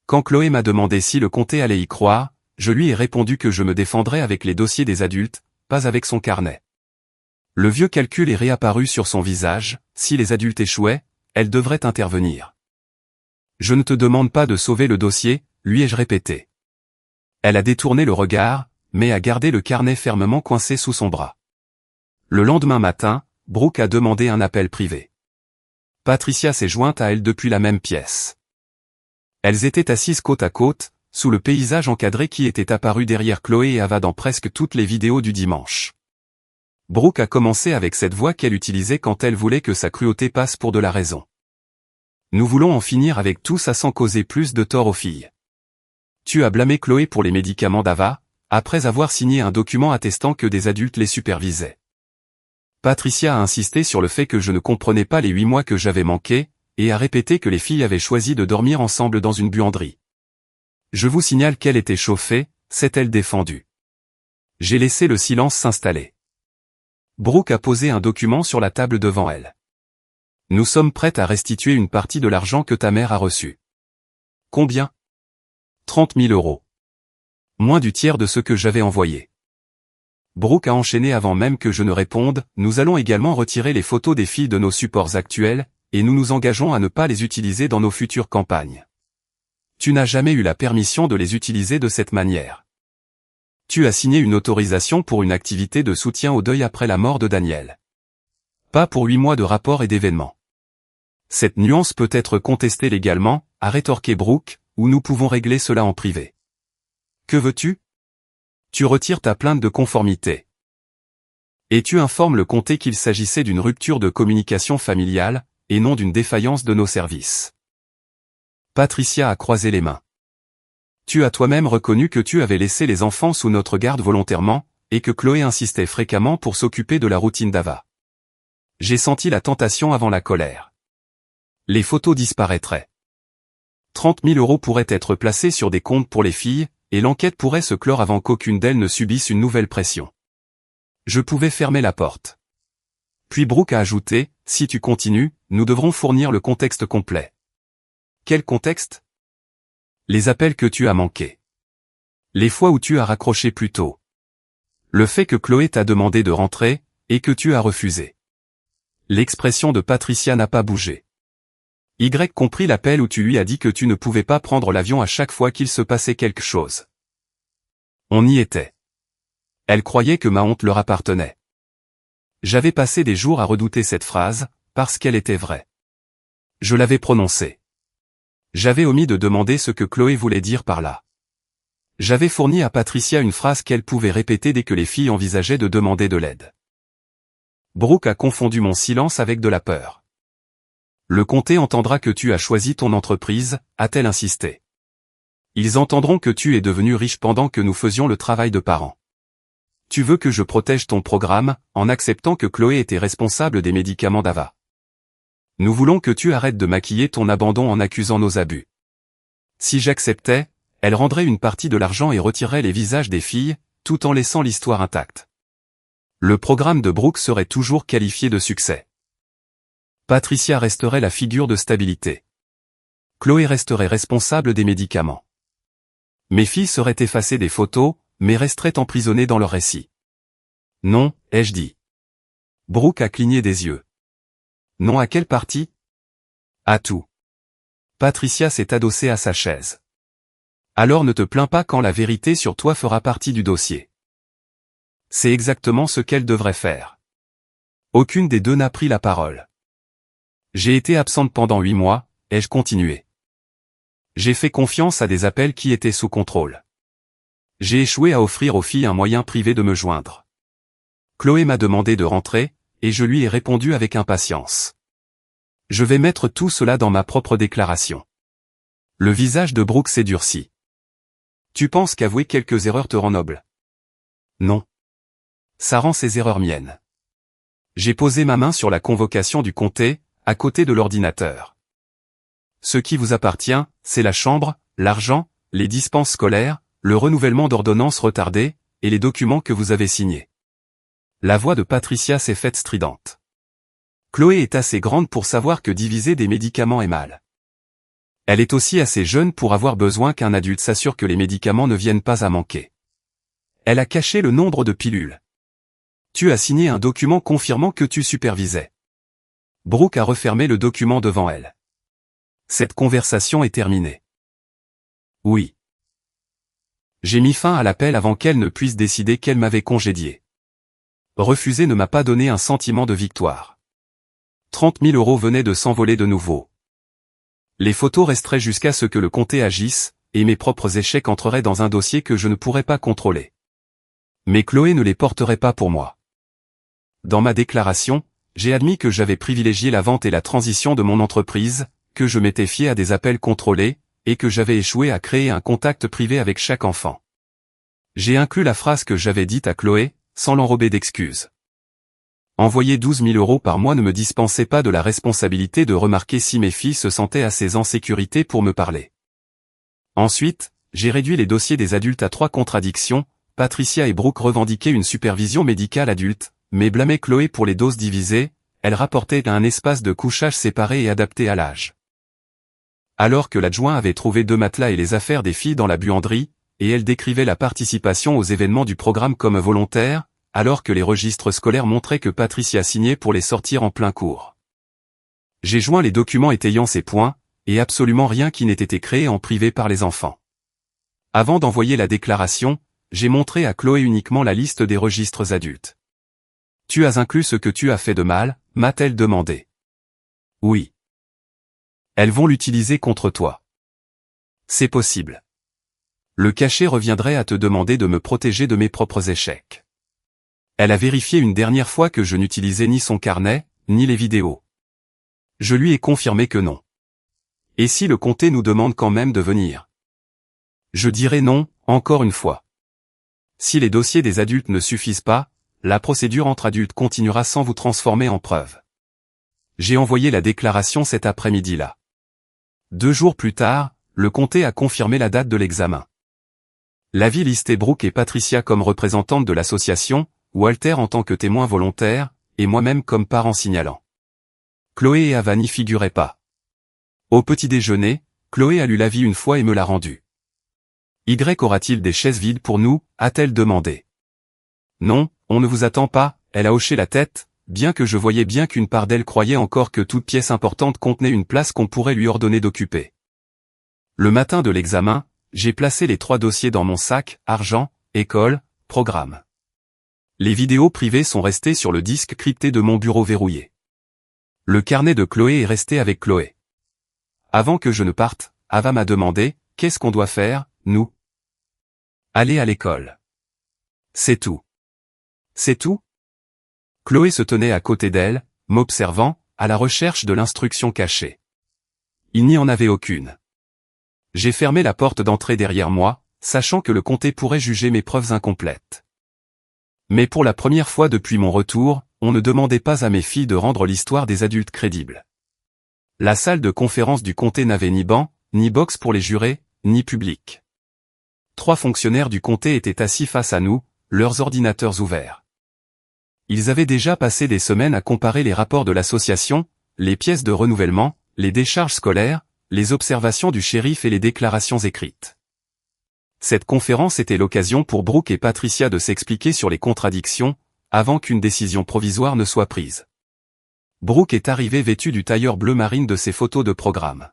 Quand Chloé m'a demandé si le comté allait y croire, je lui ai répondu que je me défendrais avec les dossiers des adultes, pas avec son carnet. Le vieux calcul est réapparu sur son visage, si les adultes échouaient, elle devrait intervenir. Je ne te demande pas de sauver le dossier, lui ai-je répété. Elle a détourné le regard, mais a gardé le carnet fermement coincé sous son bras. Le lendemain matin, Brooke a demandé un appel privé. Patricia s'est jointe à elle depuis la même pièce. Elles étaient assises côte à côte, sous le paysage encadré qui était apparu derrière Chloé et Ava dans presque toutes les vidéos du dimanche. Brooke a commencé avec cette voix qu'elle utilisait quand elle voulait que sa cruauté passe pour de la raison. Nous voulons en finir avec tout ça sans causer plus de tort aux filles. Tu as blâmé Chloé pour les médicaments d'Ava, après avoir signé un document attestant que des adultes les supervisaient. Patricia a insisté sur le fait que je ne comprenais pas les 8 mois que j'avais manqués, et a répété que les filles avaient choisi de dormir ensemble dans une buanderie. Je vous signale qu'elle était chauffée, s'est-elle défendue. J'ai laissé le silence s'installer. Brooke a posé un document sur la table devant elle. Nous sommes prêtes à restituer une partie de l'argent que ta mère a reçu. Combien ? 30 000 €. Moins du tiers de ce que j'avais envoyé. Brooke a enchaîné avant même que je ne réponde, nous allons également retirer les photos des filles de nos supports actuels, et nous nous engageons à ne pas les utiliser dans nos futures campagnes. Tu n'as jamais eu la permission de les utiliser de cette manière. Tu as signé une autorisation pour une activité de soutien au deuil après la mort de Daniel. Pas pour 8 mois de rapports et d'événements. Cette nuance peut être contestée légalement, a rétorqué Brooke, ou nous pouvons régler cela en privé. Que veux-tu ? Tu retires ta plainte de conformité. Et tu informes le comté qu'il s'agissait d'une rupture de communication familiale, et non d'une défaillance de nos services. Patricia a croisé les mains. Tu as toi-même reconnu que tu avais laissé les enfants sous notre garde volontairement, et que Chloé insistait fréquemment pour s'occuper de la routine d'Ava. J'ai senti la tentation avant la colère. Les photos disparaîtraient. 30 000 € pourraient être placés sur des comptes pour les filles, et l'enquête pourrait se clore avant qu'aucune d'elles ne subisse une nouvelle pression. Je pouvais fermer la porte. Puis Brooke a ajouté, si tu continues, nous devrons fournir le contexte complet. Quel contexte ? Les appels que tu as manqués. Les fois où tu as raccroché plus tôt. Le fait que Chloé t'a demandé de rentrer, et que tu as refusé. L'expression de Patricia n'a pas bougé. Y compris l'appel où tu lui as dit que tu ne pouvais pas prendre l'avion à chaque fois qu'il se passait quelque chose. On y était. Elle croyait que ma honte leur appartenait. J'avais passé des jours à redouter cette phrase, parce qu'elle était vraie. Je l'avais prononcée. J'avais omis de demander ce que Chloé voulait dire par là. J'avais fourni à Patricia une phrase qu'elle pouvait répéter dès que les filles envisageaient de demander de l'aide. Brooke a confondu mon silence avec de la peur. Le comté entendra que tu as choisi ton entreprise, a-t-elle insisté. Ils entendront que tu es devenu riche pendant que nous faisions le travail de parents. Tu veux que je protège ton programme, en acceptant que Chloé était responsable des médicaments d'Ava. Nous voulons que tu arrêtes de maquiller ton abandon en accusant nos abus. Si j'acceptais, elle rendrait une partie de l'argent et retirerait les visages des filles, tout en laissant l'histoire intacte. Le programme de Brooke serait toujours qualifié de succès. Patricia resterait la figure de stabilité. Chloé resterait responsable des médicaments. Mes filles seraient effacées des photos, mais resteraient emprisonnées dans leur récit. Non, ai-je dit. Brooke a cligné des yeux. Non à quelle partie ? À tout. Patricia s'est adossée à sa chaise. Alors ne te plains pas quand la vérité sur toi fera partie du dossier. C'est exactement ce qu'elle devrait faire. Aucune des deux n'a pris la parole. J'ai été absente pendant 8 mois, ai-je continué. J'ai fait confiance à des appels qui étaient sous contrôle. J'ai échoué à offrir aux filles un moyen privé de me joindre. Chloé m'a demandé de rentrer, et je lui ai répondu avec impatience. Je vais mettre tout cela dans ma propre déclaration. Le visage de Brooke s'est durci. Tu penses qu'avouer quelques erreurs te rend noble? Non. Ça rend ces erreurs miennes. J'ai posé ma main sur la convocation du comté, à côté de l'ordinateur. Ce qui vous appartient, c'est la chambre, l'argent, les dispenses scolaires, le renouvellement d'ordonnances retardées, et les documents que vous avez signés. La voix de Patricia s'est faite stridente. Chloé est assez grande pour savoir que diviser des médicaments est mal. Elle est aussi assez jeune pour avoir besoin qu'un adulte s'assure que les médicaments ne viennent pas à manquer. Elle a caché le nombre de pilules. Tu as signé un document confirmant que tu supervisais. Brooke a refermé le document devant elle. Cette conversation est terminée. Oui. J'ai mis fin à l'appel avant qu'elle ne puisse décider qu'elle m'avait congédié. Refuser ne m'a pas donné un sentiment de victoire. 30 000 € venaient de s'envoler de nouveau. Les photos resteraient jusqu'à ce que le comté agisse, et mes propres échecs entreraient dans un dossier que je ne pourrais pas contrôler. Mais Chloé ne les porterait pas pour moi. Dans ma déclaration, j'ai admis que j'avais privilégié la vente et la transition de mon entreprise, que je m'étais fié à des appels contrôlés, et que j'avais échoué à créer un contact privé avec chaque enfant. J'ai inclus la phrase que j'avais dite à Chloé, sans l'enrober d'excuses. Envoyer 12 000 € par mois ne me dispensait pas de la responsabilité de remarquer si mes filles se sentaient assez en sécurité pour me parler. Ensuite, j'ai réduit les dossiers des adultes à 3 contradictions. Patricia et Brooke revendiquaient une supervision médicale adulte, mais blâmaient Chloé pour les doses divisées. Elle rapportait un espace de couchage séparé et adapté à l'âge. Alors que l'adjoint avait trouvé 2 matelas et les affaires des filles dans la buanderie, et elle décrivait la participation aux événements du programme comme volontaire, alors que les registres scolaires montraient que Patricia signait pour les sortir en plein cours. J'ai joint les documents étayant ces points, et absolument rien qui n'ait été créé en privé par les enfants. Avant d'envoyer la déclaration, j'ai montré à Chloé uniquement la liste des registres adultes. « Tu as inclus ce que tu as fait de mal ?» m'a-t-elle demandé. « Oui. » « Elles vont l'utiliser contre toi. »« C'est possible. » Le cachet reviendrait à te demander de me protéger de mes propres échecs. Elle a vérifié une dernière fois que je n'utilisais ni son carnet, ni les vidéos. Je lui ai confirmé que non. Et si le comté nous demande quand même de venir? Je dirai non, encore une fois. Si les dossiers des adultes ne suffisent pas, la procédure entre adultes continuera sans vous transformer en preuve. J'ai envoyé la déclaration cet après-midi-là. 2 jours plus tard, le comté a confirmé la date de l'examen. L'avis listait Brooke et Patricia comme représentantes de l'association, Walter en tant que témoin volontaire, et moi-même comme parent signalant. Chloé et Ava n'y figuraient pas. Au petit déjeuner, Chloé a lu l'avis une fois et me l'a rendu. Y aura-t-il des chaises vides pour nous, a-t-elle demandé. Non, on ne vous attend pas, elle a hoché la tête, bien que je voyais bien qu'une part d'elle croyait encore que toute pièce importante contenait une place qu'on pourrait lui ordonner d'occuper. Le matin de l'examen, j'ai placé les 3 dossiers dans mon sac, argent, école, programme. Les vidéos privées sont restées sur le disque crypté de mon bureau verrouillé. Le carnet de Chloé est resté avec Chloé. Avant que je ne parte, Ava m'a demandé, qu'est-ce qu'on doit faire, nous? Aller à l'école. C'est tout. C'est tout? Chloé se tenait à côté d'elle, m'observant, à la recherche de l'instruction cachée. Il n'y en avait aucune. J'ai fermé la porte d'entrée derrière moi, sachant que le comté pourrait juger mes preuves incomplètes. Mais pour la première fois depuis mon retour, on ne demandait pas à mes filles de rendre l'histoire des adultes crédible. La salle de conférence du comté n'avait ni banc, ni box pour les jurés, ni public. 3 fonctionnaires du comté étaient assis face à nous, leurs ordinateurs ouverts. Ils avaient déjà passé des semaines à comparer les rapports de l'association, les pièces de renouvellement, les décharges scolaires, les observations du shérif et les déclarations écrites. Cette conférence était l'occasion pour Brooke et Patricia de s'expliquer sur les contradictions, avant qu'une décision provisoire ne soit prise. Brooke est arrivée vêtue du tailleur bleu marine de ses photos de programme.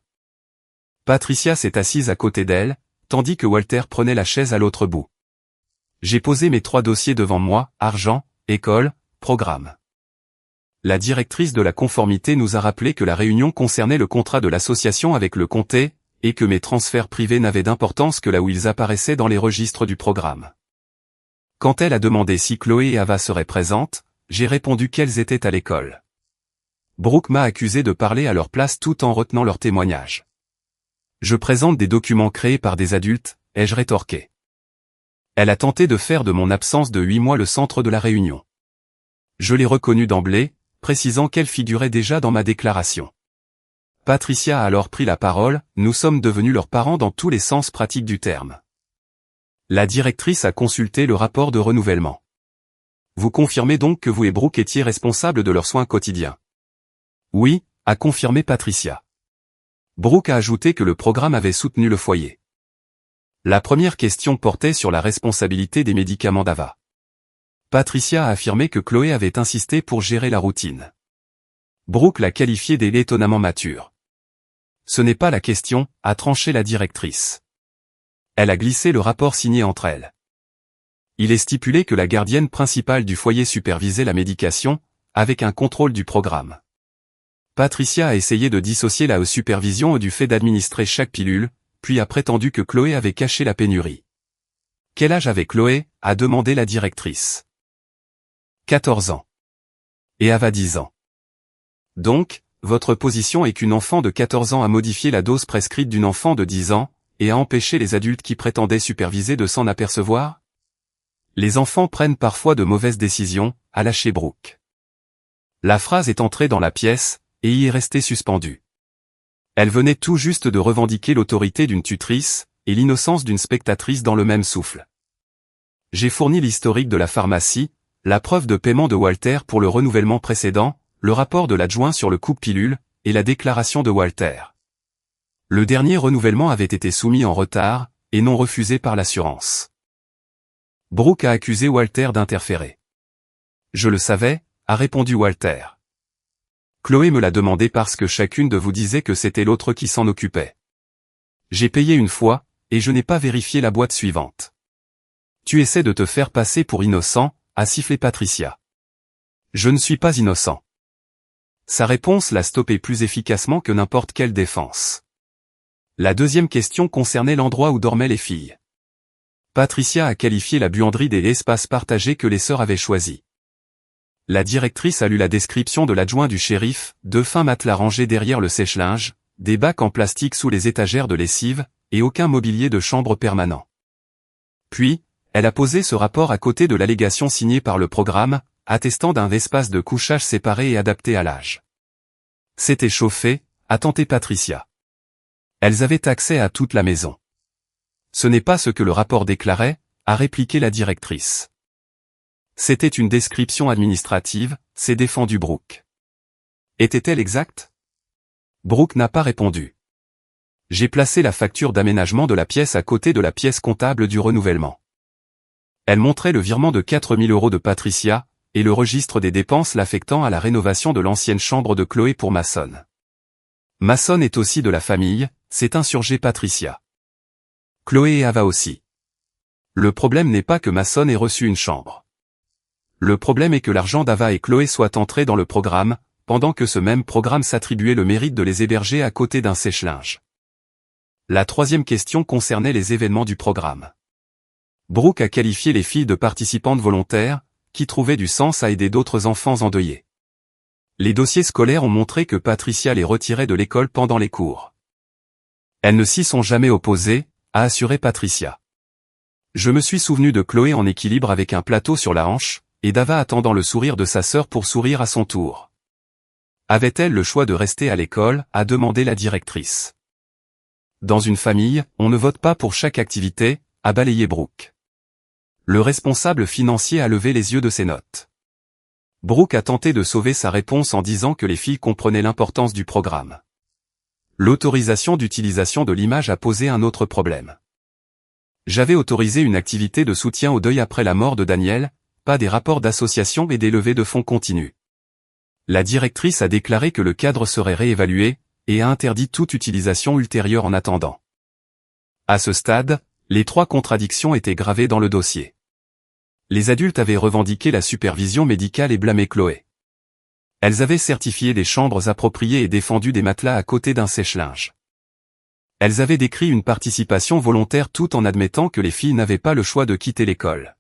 Patricia s'est assise à côté d'elle, tandis que Walter prenait la chaise à l'autre bout. J'ai posé mes 3 dossiers devant moi, argent, école, programme. La directrice de la conformité nous a rappelé que la réunion concernait le contrat de l'association avec le comté, et que mes transferts privés n'avaient d'importance que là où ils apparaissaient dans les registres du programme. Quand elle a demandé si Chloé et Ava seraient présentes, j'ai répondu qu'elles étaient à l'école. Brooke m'a accusé de parler à leur place tout en retenant leur témoignage. Je présente des documents créés par des adultes, ai-je rétorqué. Elle a tenté de faire de mon absence de 8 mois le centre de la réunion. Je l'ai reconnue d'emblée, précisant qu'elle figurait déjà dans ma déclaration. Patricia a alors pris la parole, nous sommes devenus leurs parents dans tous les sens pratiques du terme. La directrice a consulté le rapport de renouvellement. Vous confirmez donc que vous et Brooke étiez responsables de leurs soins quotidiens? Oui, a confirmé Patricia. Brooke a ajouté que le programme avait soutenu le foyer. La première question portait sur la responsabilité des médicaments d'Ava. Patricia a affirmé que Chloé avait insisté pour gérer la routine. Brooke l'a qualifié d'étonnamment mature. Ce n'est pas la question, a tranché la directrice. Elle a glissé le rapport signé entre elles. Il est stipulé que la gardienne principale du foyer supervisait la médication, avec un contrôle du programme. Patricia a essayé de dissocier la supervision du fait d'administrer chaque pilule, puis a prétendu que Chloé avait caché la pénurie. Quel âge avait Chloé, a demandé la directrice. 14 ans. Et Ava 10 ans. Donc, votre position est qu'une enfant de 14 ans a modifié la dose prescrite d'une enfant de 10 ans, et a empêché les adultes qui prétendaient superviser de s'en apercevoir? Les enfants prennent parfois de mauvaises décisions, a lâché Brooke. La phrase est entrée dans la pièce, et y est restée suspendue. Elle venait tout juste de revendiquer l'autorité d'une tutrice, et l'innocence d'une spectatrice dans le même souffle. J'ai fourni l'historique de la pharmacie, la preuve de paiement de Walter pour le renouvellement précédent, le rapport de l'adjoint sur le coupe pilule, et la déclaration de Walter. Le dernier renouvellement avait été soumis en retard, et non refusé par l'assurance. Brooke a accusé Walter d'interférer. Je le savais, a répondu Walter. Chloé me l'a demandé parce que chacune de vous disait que c'était l'autre qui s'en occupait. J'ai payé une fois, et je n'ai pas vérifié la boîte suivante. Tu essaies de te faire passer pour innocent, a sifflé Patricia. Je ne suis pas innocent. Sa réponse l'a stoppé plus efficacement que n'importe quelle défense. La deuxième question concernait l'endroit où dormaient les filles. Patricia a qualifié la buanderie des espaces partagés que les sœurs avaient choisis. La directrice a lu la description de l'adjoint du shérif, 2 fins matelas rangés derrière le sèche-linge, des bacs en plastique sous les étagères de lessive, et aucun mobilier de chambre permanent. Puis, elle a posé ce rapport à côté de l'allégation signée par le programme, attestant d'un espace de couchage séparé et adapté à l'âge. C'était chauffé, a tenté Patricia. Elles avaient accès à toute la maison. Ce n'est pas ce que le rapport déclarait, a répliqué la directrice. C'était une description administrative, s'est défendu Brooke. Était-elle exacte? Brooke n'a pas répondu. J'ai placé la facture d'aménagement de la pièce à côté de la pièce comptable du renouvellement. Elle montrait le virement de 4 000 € de Patricia, et le registre des dépenses l'affectant à la rénovation de l'ancienne chambre de Chloé pour Mason. Mason est aussi de la famille, s'est insurgée Patricia. Chloé et Ava aussi. Le problème n'est pas que Mason ait reçu une chambre. Le problème est que l'argent d'Ava et Chloé soit entré dans le programme, pendant que ce même programme s'attribuait le mérite de les héberger à côté d'un sèche-linge. La troisième question concernait les événements du programme. Brooke a qualifié les filles de participantes volontaires, qui trouvaient du sens à aider d'autres enfants endeuillés. Les dossiers scolaires ont montré que Patricia les retirait de l'école pendant les cours. Elles ne s'y sont jamais opposées, a assuré Patricia. Je me suis souvenu de Chloé en équilibre avec un plateau sur la hanche, et d'Ava attendant le sourire de sa sœur pour sourire à son tour. Avait-elle le choix de rester à l'école, a demandé la directrice. Dans une famille, on ne vote pas pour chaque activité, a balayé Brooke. Le responsable financier a levé les yeux de ses notes. Brooke a tenté de sauver sa réponse en disant que les filles comprenaient l'importance du programme. L'autorisation d'utilisation de l'image a posé un autre problème. J'avais autorisé une activité de soutien au deuil après la mort de Daniel, pas des rapports d'association et des levées de fonds continues. La directrice a déclaré que le cadre serait réévalué, et a interdit toute utilisation ultérieure en attendant. À ce stade, les 3 contradictions étaient gravées dans le dossier. Les adultes avaient revendiqué la supervision médicale et blâmé Chloé. Elles avaient certifié des chambres appropriées et défendu des matelas à côté d'un sèche-linge. Elles avaient décrit une participation volontaire tout en admettant que les filles n'avaient pas le choix de quitter l'école.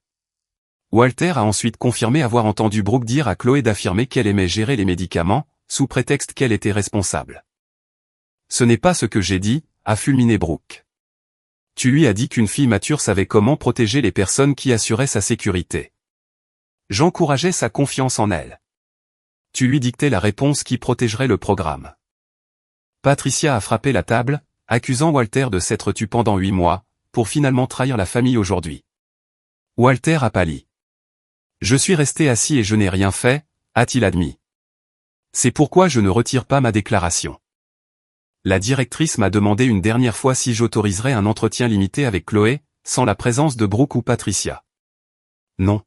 Walter a ensuite confirmé avoir entendu Brooke dire à Chloé d'affirmer qu'elle aimait gérer les médicaments, sous prétexte qu'elle était responsable. Ce n'est pas ce que j'ai dit, a fulminé Brooke. Tu lui as dit qu'une fille mature savait comment protéger les personnes qui assuraient sa sécurité. J'encourageais sa confiance en elle. Tu lui dictais la réponse qui protégerait le programme. Patricia a frappé la table, accusant Walter de s'être tu pendant 8 mois, pour finalement trahir la famille aujourd'hui. Walter a pâli. Je suis resté assis et je n'ai rien fait, a-t-il admis. C'est pourquoi je ne retire pas ma déclaration. La directrice m'a demandé une dernière fois si j'autoriserais un entretien limité avec Chloé, sans la présence de Brooke ou Patricia. Non.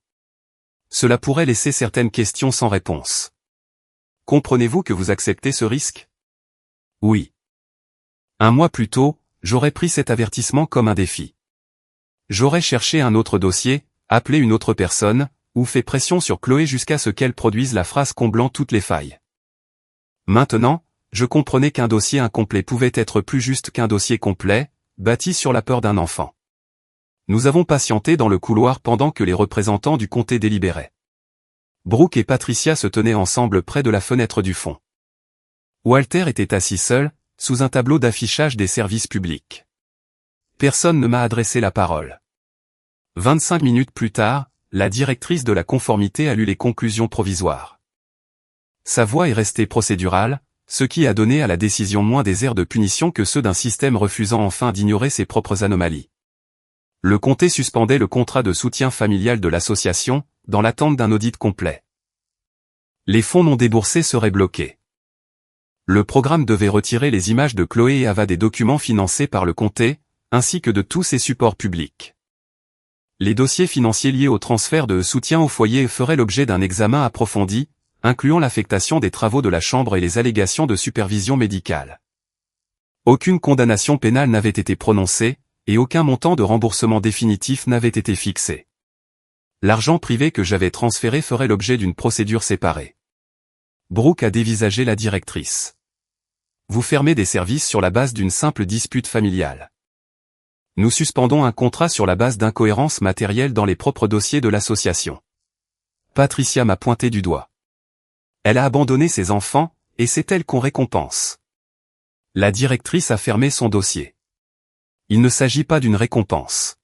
Cela pourrait laisser certaines questions sans réponse. Comprenez-vous que vous acceptez ce risque? Oui. 1 mois plus tôt, j'aurais pris cet avertissement comme un défi. J'aurais cherché un autre dossier, appelé une autre personne, ou fait pression sur Chloé jusqu'à ce qu'elle produise la phrase comblant toutes les failles. Maintenant, je comprenais qu'un dossier incomplet pouvait être plus juste qu'un dossier complet, bâti sur la peur d'un enfant. Nous avons patienté dans le couloir pendant que les représentants du comté délibéraient. Brooke et Patricia se tenaient ensemble près de la fenêtre du fond. Walter était assis seul, sous un tableau d'affichage des services publics. Personne ne m'a adressé la parole. 25 minutes plus tard, la directrice de la conformité a lu les conclusions provisoires. Sa voix est restée procédurale, ce qui a donné à la décision moins des airs de punition que ceux d'un système refusant enfin d'ignorer ses propres anomalies. Le comté suspendait le contrat de soutien familial de l'association, dans l'attente d'un audit complet. Les fonds non déboursés seraient bloqués. Le programme devait retirer les images de Chloé et Ava des documents financés par le comté, ainsi que de tous ses supports publics. Les dossiers financiers liés au transfert de soutien au foyer feraient l'objet d'un examen approfondi, incluant l'affectation des travaux de la chambre et les allégations de supervision médicale. Aucune condamnation pénale n'avait été prononcée, et aucun montant de remboursement définitif n'avait été fixé. L'argent privé que j'avais transféré ferait l'objet d'une procédure séparée. Brooke a dévisagé la directrice. Vous fermez des services sur la base d'une simple dispute familiale. Nous suspendons un contrat sur la base d'incohérences matérielles dans les propres dossiers de l'association. Patricia m'a pointé du doigt. Elle a abandonné ses enfants, et c'est elle qu'on récompense. La directrice a fermé son dossier. Il ne s'agit pas d'une récompense.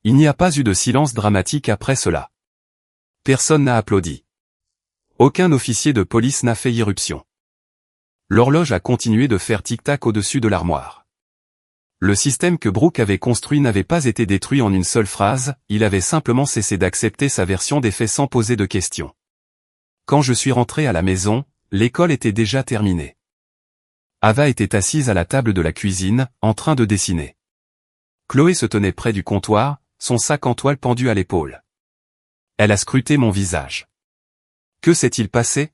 Il n'y a pas eu de silence dramatique après cela. Personne n'a applaudi. Aucun officier de police n'a fait irruption. L'horloge a continué de faire tic-tac au-dessus de l'armoire. Le système que Brooke avait construit n'avait pas été détruit en une seule phrase, il avait simplement cessé d'accepter sa version des faits sans poser de questions. Quand je suis rentré à la maison, l'école était déjà terminée. Ava était assise à la table de la cuisine, en train de dessiner. Chloé se tenait près du comptoir, son sac en toile pendu à l'épaule. Elle a scruté mon visage. Que s'est-il passé?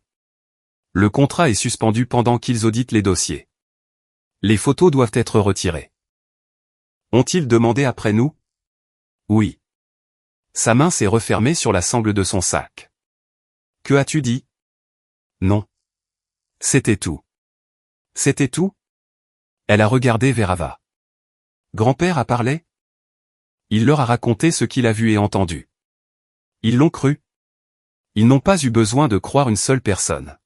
Le contrat est suspendu pendant qu'ils auditent les dossiers. Les photos doivent être retirées. Ont-ils demandé après nous? Oui. Sa main s'est refermée sur la sangle de son sac. Que as-tu dit? Non. C'était tout. C'était tout? Elle a regardé vers Ava. Grand-père a parlé? Il leur a raconté ce qu'il a vu et entendu. Ils l'ont cru. Ils n'ont pas eu besoin de croire une seule personne.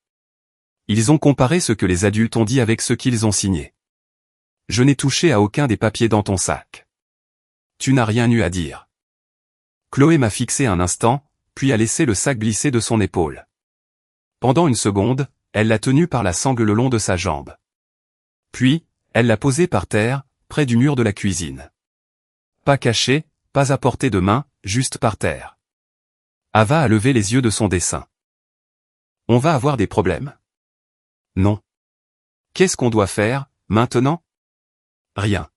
Ils ont comparé ce que les adultes ont dit avec ce qu'ils ont signé. Je n'ai touché à aucun des papiers dans ton sac. Tu n'as rien eu à dire. Chloé m'a fixé un instant, puis a laissé le sac glisser de son épaule. Pendant une seconde, elle l'a tenu par la sangle le long de sa jambe. Puis, elle l'a posé par terre, près du mur de la cuisine. Pas caché, pas à portée de main, juste par terre. Ava a levé les yeux de son dessin. On va avoir des problèmes? Non. Qu'est-ce qu'on doit faire, maintenant? Rien.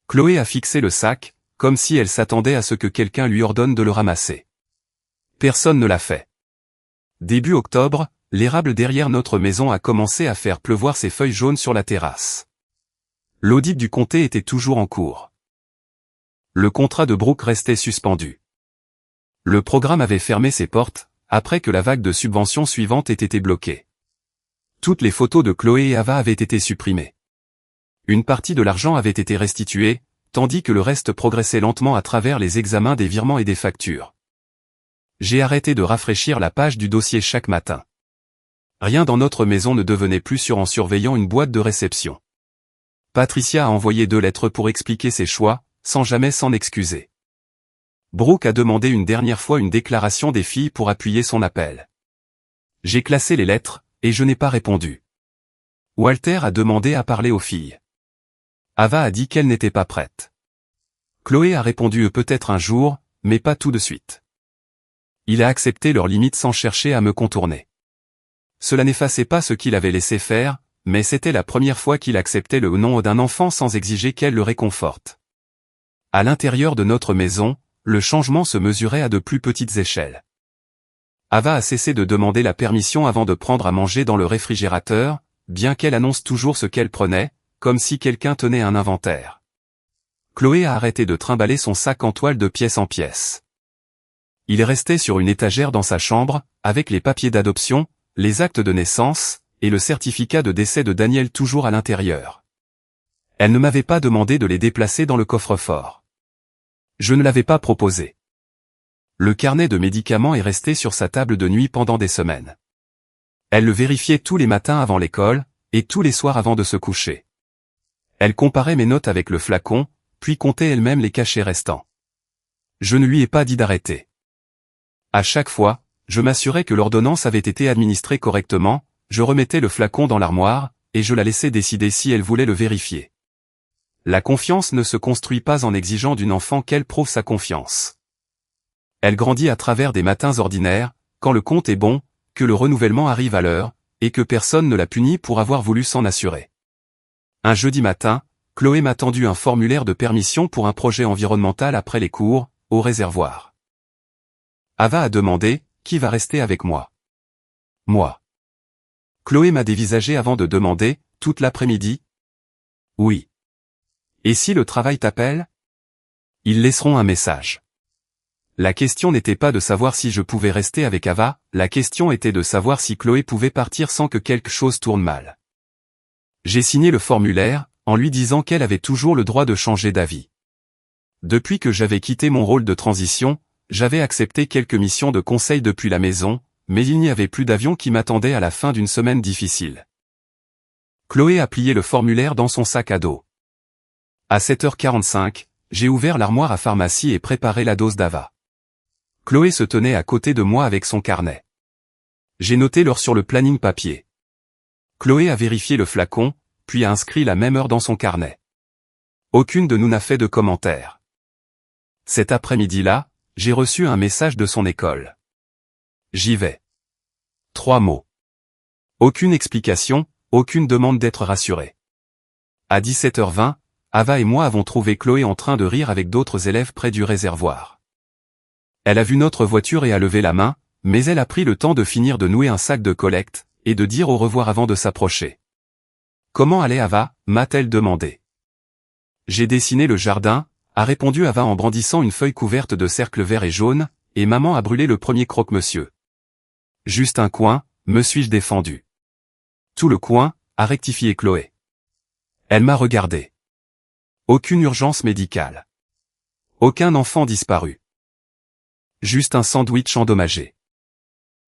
Chloé a fixé le sac, comme si elle s'attendait à ce que quelqu'un lui ordonne de le ramasser. Personne ne l'a fait. Début octobre, l'érable derrière notre maison a commencé à faire pleuvoir ses feuilles jaunes sur la terrasse. L'audit du comté était toujours en cours. Le contrat de Brooke restait suspendu. Le programme avait fermé ses portes, après que la vague de subventions suivante ait été bloquée. Toutes les photos de Chloé et Ava avaient été supprimées. Une partie de l'argent avait été restituée, tandis que le reste progressait lentement à travers les examens des virements et des factures. J'ai arrêté de rafraîchir la page du dossier chaque matin. Rien dans notre maison ne devenait plus sûr en surveillant une boîte de réception. Patricia a envoyé 2 lettres pour expliquer ses choix, sans jamais s'en excuser. Brooke a demandé une dernière fois une déclaration des filles pour appuyer son appel. J'ai classé les lettres, et je n'ai pas répondu. Walter a demandé à parler aux filles. Ava a dit qu'elle n'était pas prête. Chloé a répondu peut-être un jour, mais pas tout de suite. Il a accepté leurs limites sans chercher à me contourner. Cela n'effaçait pas ce qu'il avait laissé faire, mais c'était la première fois qu'il acceptait le nom d'un enfant sans exiger qu'elle le réconforte. À l'intérieur de notre maison, le changement se mesurait à de plus petites échelles. Ava a cessé de demander la permission avant de prendre à manger dans le réfrigérateur, bien qu'elle annonce toujours ce qu'elle prenait, comme si quelqu'un tenait un inventaire. Chloé a arrêté de trimballer son sac en toile de pièce en pièce. Il restait sur une étagère dans sa chambre, avec les papiers d'adoption, les actes de naissance, et le certificat de décès de Daniel toujours à l'intérieur. Elle ne m'avait pas demandé de les déplacer dans le coffre-fort. Je ne l'avais pas proposé. Le carnet de médicaments est resté sur sa table de nuit pendant des semaines. Elle le vérifiait tous les matins avant l'école, et tous les soirs avant de se coucher. Elle comparait mes notes avec le flacon, puis comptait elle-même les cachets restants. Je ne lui ai pas dit d'arrêter. À chaque fois, je m'assurais que l'ordonnance avait été administrée correctement, je remettais le flacon dans l'armoire, et je la laissais décider si elle voulait le vérifier. La confiance ne se construit pas en exigeant d'une enfant qu'elle prouve sa confiance. Elle grandit à travers des matins ordinaires, quand le compte est bon, que le renouvellement arrive à l'heure, et que personne ne la punit pour avoir voulu s'en assurer. Un jeudi matin, Chloé m'a tendu un formulaire de permission pour un projet environnemental après les cours, au réservoir. Ava a demandé, qui va rester avec moi? Moi. Chloé m'a dévisagé avant de demander, toute l'après-midi? Oui. Et si le travail t'appelle? Ils laisseront un message. La question n'était pas de savoir si je pouvais rester avec Ava, la question était de savoir si Chloé pouvait partir sans que quelque chose tourne mal. J'ai signé le formulaire, en lui disant qu'elle avait toujours le droit de changer d'avis. Depuis que j'avais quitté mon rôle de transition, j'avais accepté quelques missions de conseil depuis la maison, mais il n'y avait plus d'avion qui m'attendait à la fin d'une semaine difficile. Chloé a plié le formulaire dans son sac à dos. À 7h45, j'ai ouvert l'armoire à pharmacie et préparé la dose d'Ava. Chloé se tenait à côté de moi avec son carnet. J'ai noté l'heure sur le planning papier. Chloé a vérifié le flacon, puis a inscrit la même heure dans son carnet. Aucune de nous n'a fait de commentaire. Cet après-midi-là, j'ai reçu un message de son école. J'y vais. 3 mots. Aucune explication, aucune demande d'être rassuré. À 17h20, Ava et moi avons trouvé Chloé en train de rire avec d'autres élèves près du réservoir. Elle a vu notre voiture et a levé la main, mais elle a pris le temps de finir de nouer un sac de collecte, et de dire au revoir avant de s'approcher. « Comment allait Ava » m'a-t-elle demandé. J'ai dessiné le jardin, a répondu Ava en brandissant une feuille couverte de cercles verts et jaunes, et maman a brûlé le premier croque-monsieur. Juste un coin, me suis-je défendu. Tout le coin, a rectifié Chloé. Elle m'a regardé. Aucune urgence médicale. Aucun enfant disparu. Juste un sandwich endommagé.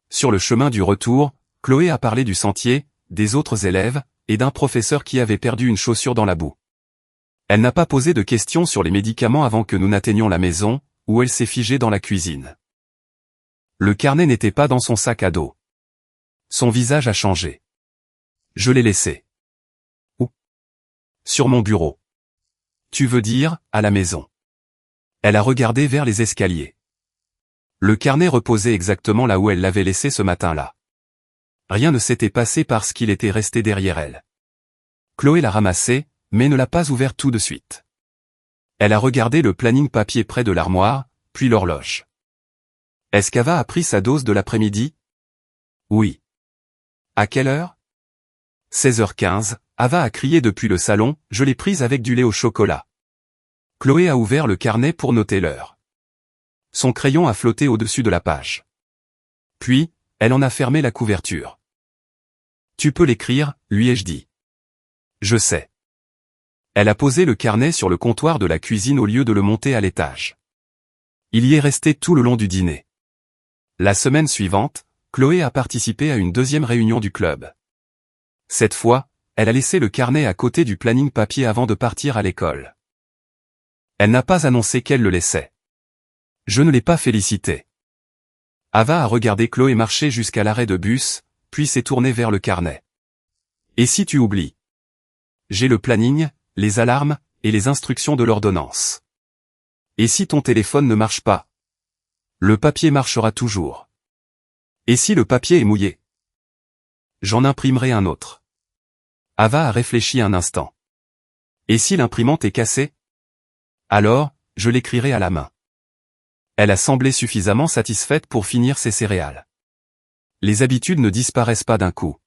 Sur le chemin du retour, Chloé a parlé du sentier, des autres élèves, et d'un professeur qui avait perdu une chaussure dans la boue. Elle n'a pas posé de questions sur les médicaments avant que nous n'atteignions la maison, où elle s'est figée dans la cuisine. Le carnet n'était pas dans son sac à dos. Son visage a changé. Je l'ai laissé. Où? Sur mon bureau. Tu veux dire, à la maison. Elle a regardé vers les escaliers. Le carnet reposait exactement là où elle l'avait laissé ce matin-là. Rien ne s'était passé parce qu'il était resté derrière elle. Chloé l'a ramassé, mais ne l'a pas ouvert tout de suite. Elle a regardé le planning papier près de l'armoire, puis l'horloge. Est-ce qu'Ava a pris sa dose de l'après-midi? Oui. À quelle heure? 16h15, Ava a crié depuis le salon, je l'ai prise avec du lait au chocolat. Chloé a ouvert le carnet pour noter l'heure. Son crayon a flotté au-dessus de la page. Puis, elle en a fermé la couverture. Tu peux l'écrire, lui ai-je dit. Je sais. Elle a posé le carnet sur le comptoir de la cuisine au lieu de le monter à l'étage. Il y est resté tout le long du dîner. La semaine suivante, Chloé a participé à une deuxième réunion du club. Cette fois, elle a laissé le carnet à côté du planning papier avant de partir à l'école. Elle n'a pas annoncé qu'elle le laissait. Je ne l'ai pas félicitée. Ava a regardé Chloé marcher jusqu'à l'arrêt de bus, puis s'est tournée vers le carnet. Et si tu oublies? J'ai le planning, les alarmes, et les instructions de l'ordonnance. Et si ton téléphone ne marche pas? Le papier marchera toujours. Et si le papier est mouillé? J'en imprimerai un autre. Ava a réfléchi un instant. Et si l'imprimante est cassée? Alors, je l'écrirai à la main. Elle a semblé suffisamment satisfaite pour finir ses céréales. Les habitudes ne disparaissent pas d'un coup.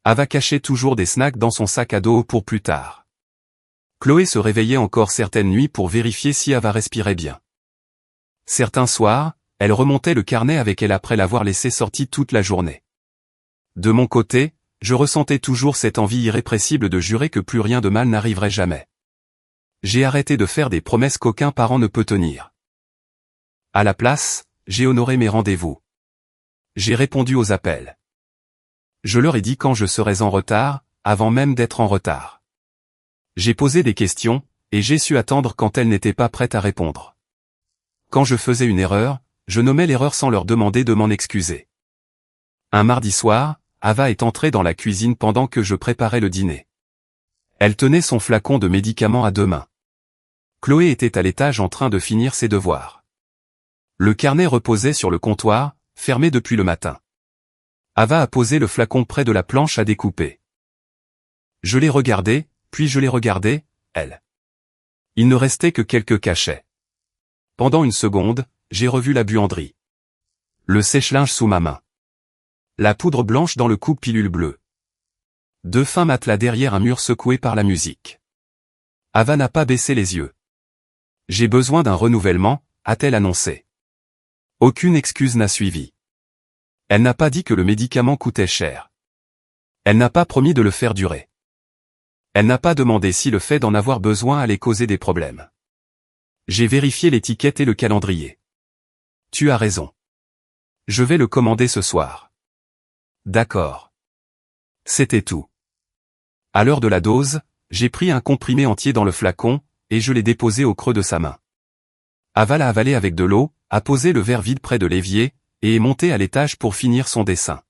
Ava cachait toujours des snacks dans son sac à dos pour plus tard. Chloé se réveillait encore certaines nuits pour vérifier si Ava respirait bien. Certains soirs, elle remontait le carnet avec elle après l'avoir laissé sorti toute la journée. De mon côté, je ressentais toujours cette envie irrépressible de jurer que plus rien de mal n'arriverait jamais. J'ai arrêté de faire des promesses qu'aucun parent ne peut tenir. À la place, j'ai honoré mes rendez-vous. J'ai répondu aux appels. Je leur ai dit quand je serais en retard, avant même d'être en retard. J'ai posé des questions, et j'ai su attendre quand elles n'étaient pas prêtes à répondre. Quand je faisais une erreur, je nommais l'erreur sans leur demander de m'en excuser. Un mardi soir, Ava est entrée dans la cuisine pendant que je préparais le dîner. Elle tenait son flacon de médicaments à deux mains. Chloé était à l'étage en train de finir ses devoirs. Le carnet reposait sur le comptoir, fermé depuis le matin. Ava a posé le flacon près de la planche à découper. Je l'ai regardé, puis je l'ai regardé, elle. Il ne restait que quelques cachets. Pendant une seconde, j'ai revu la buanderie. Le sèche-linge sous ma main. La poudre blanche dans le coupe-pilule bleu. Deux fins matelas derrière un mur secoué par la musique. Ava n'a pas baissé les yeux. J'ai besoin d'un renouvellement, a-t-elle annoncé. Aucune excuse n'a suivi. Elle n'a pas dit que le médicament coûtait cher. Elle n'a pas promis de le faire durer. Elle n'a pas demandé si le fait d'en avoir besoin allait causer des problèmes. J'ai vérifié l'étiquette et le calendrier. Tu as raison. Je vais le commander ce soir. D'accord. C'était tout. À l'heure de la dose, j'ai pris un comprimé entier dans le flacon, et je l'ai déposé au creux de sa main. Ava l'a avalé avec de l'eau, a posé le verre vide près de l'évier, et est montée à l'étage pour finir son dessin.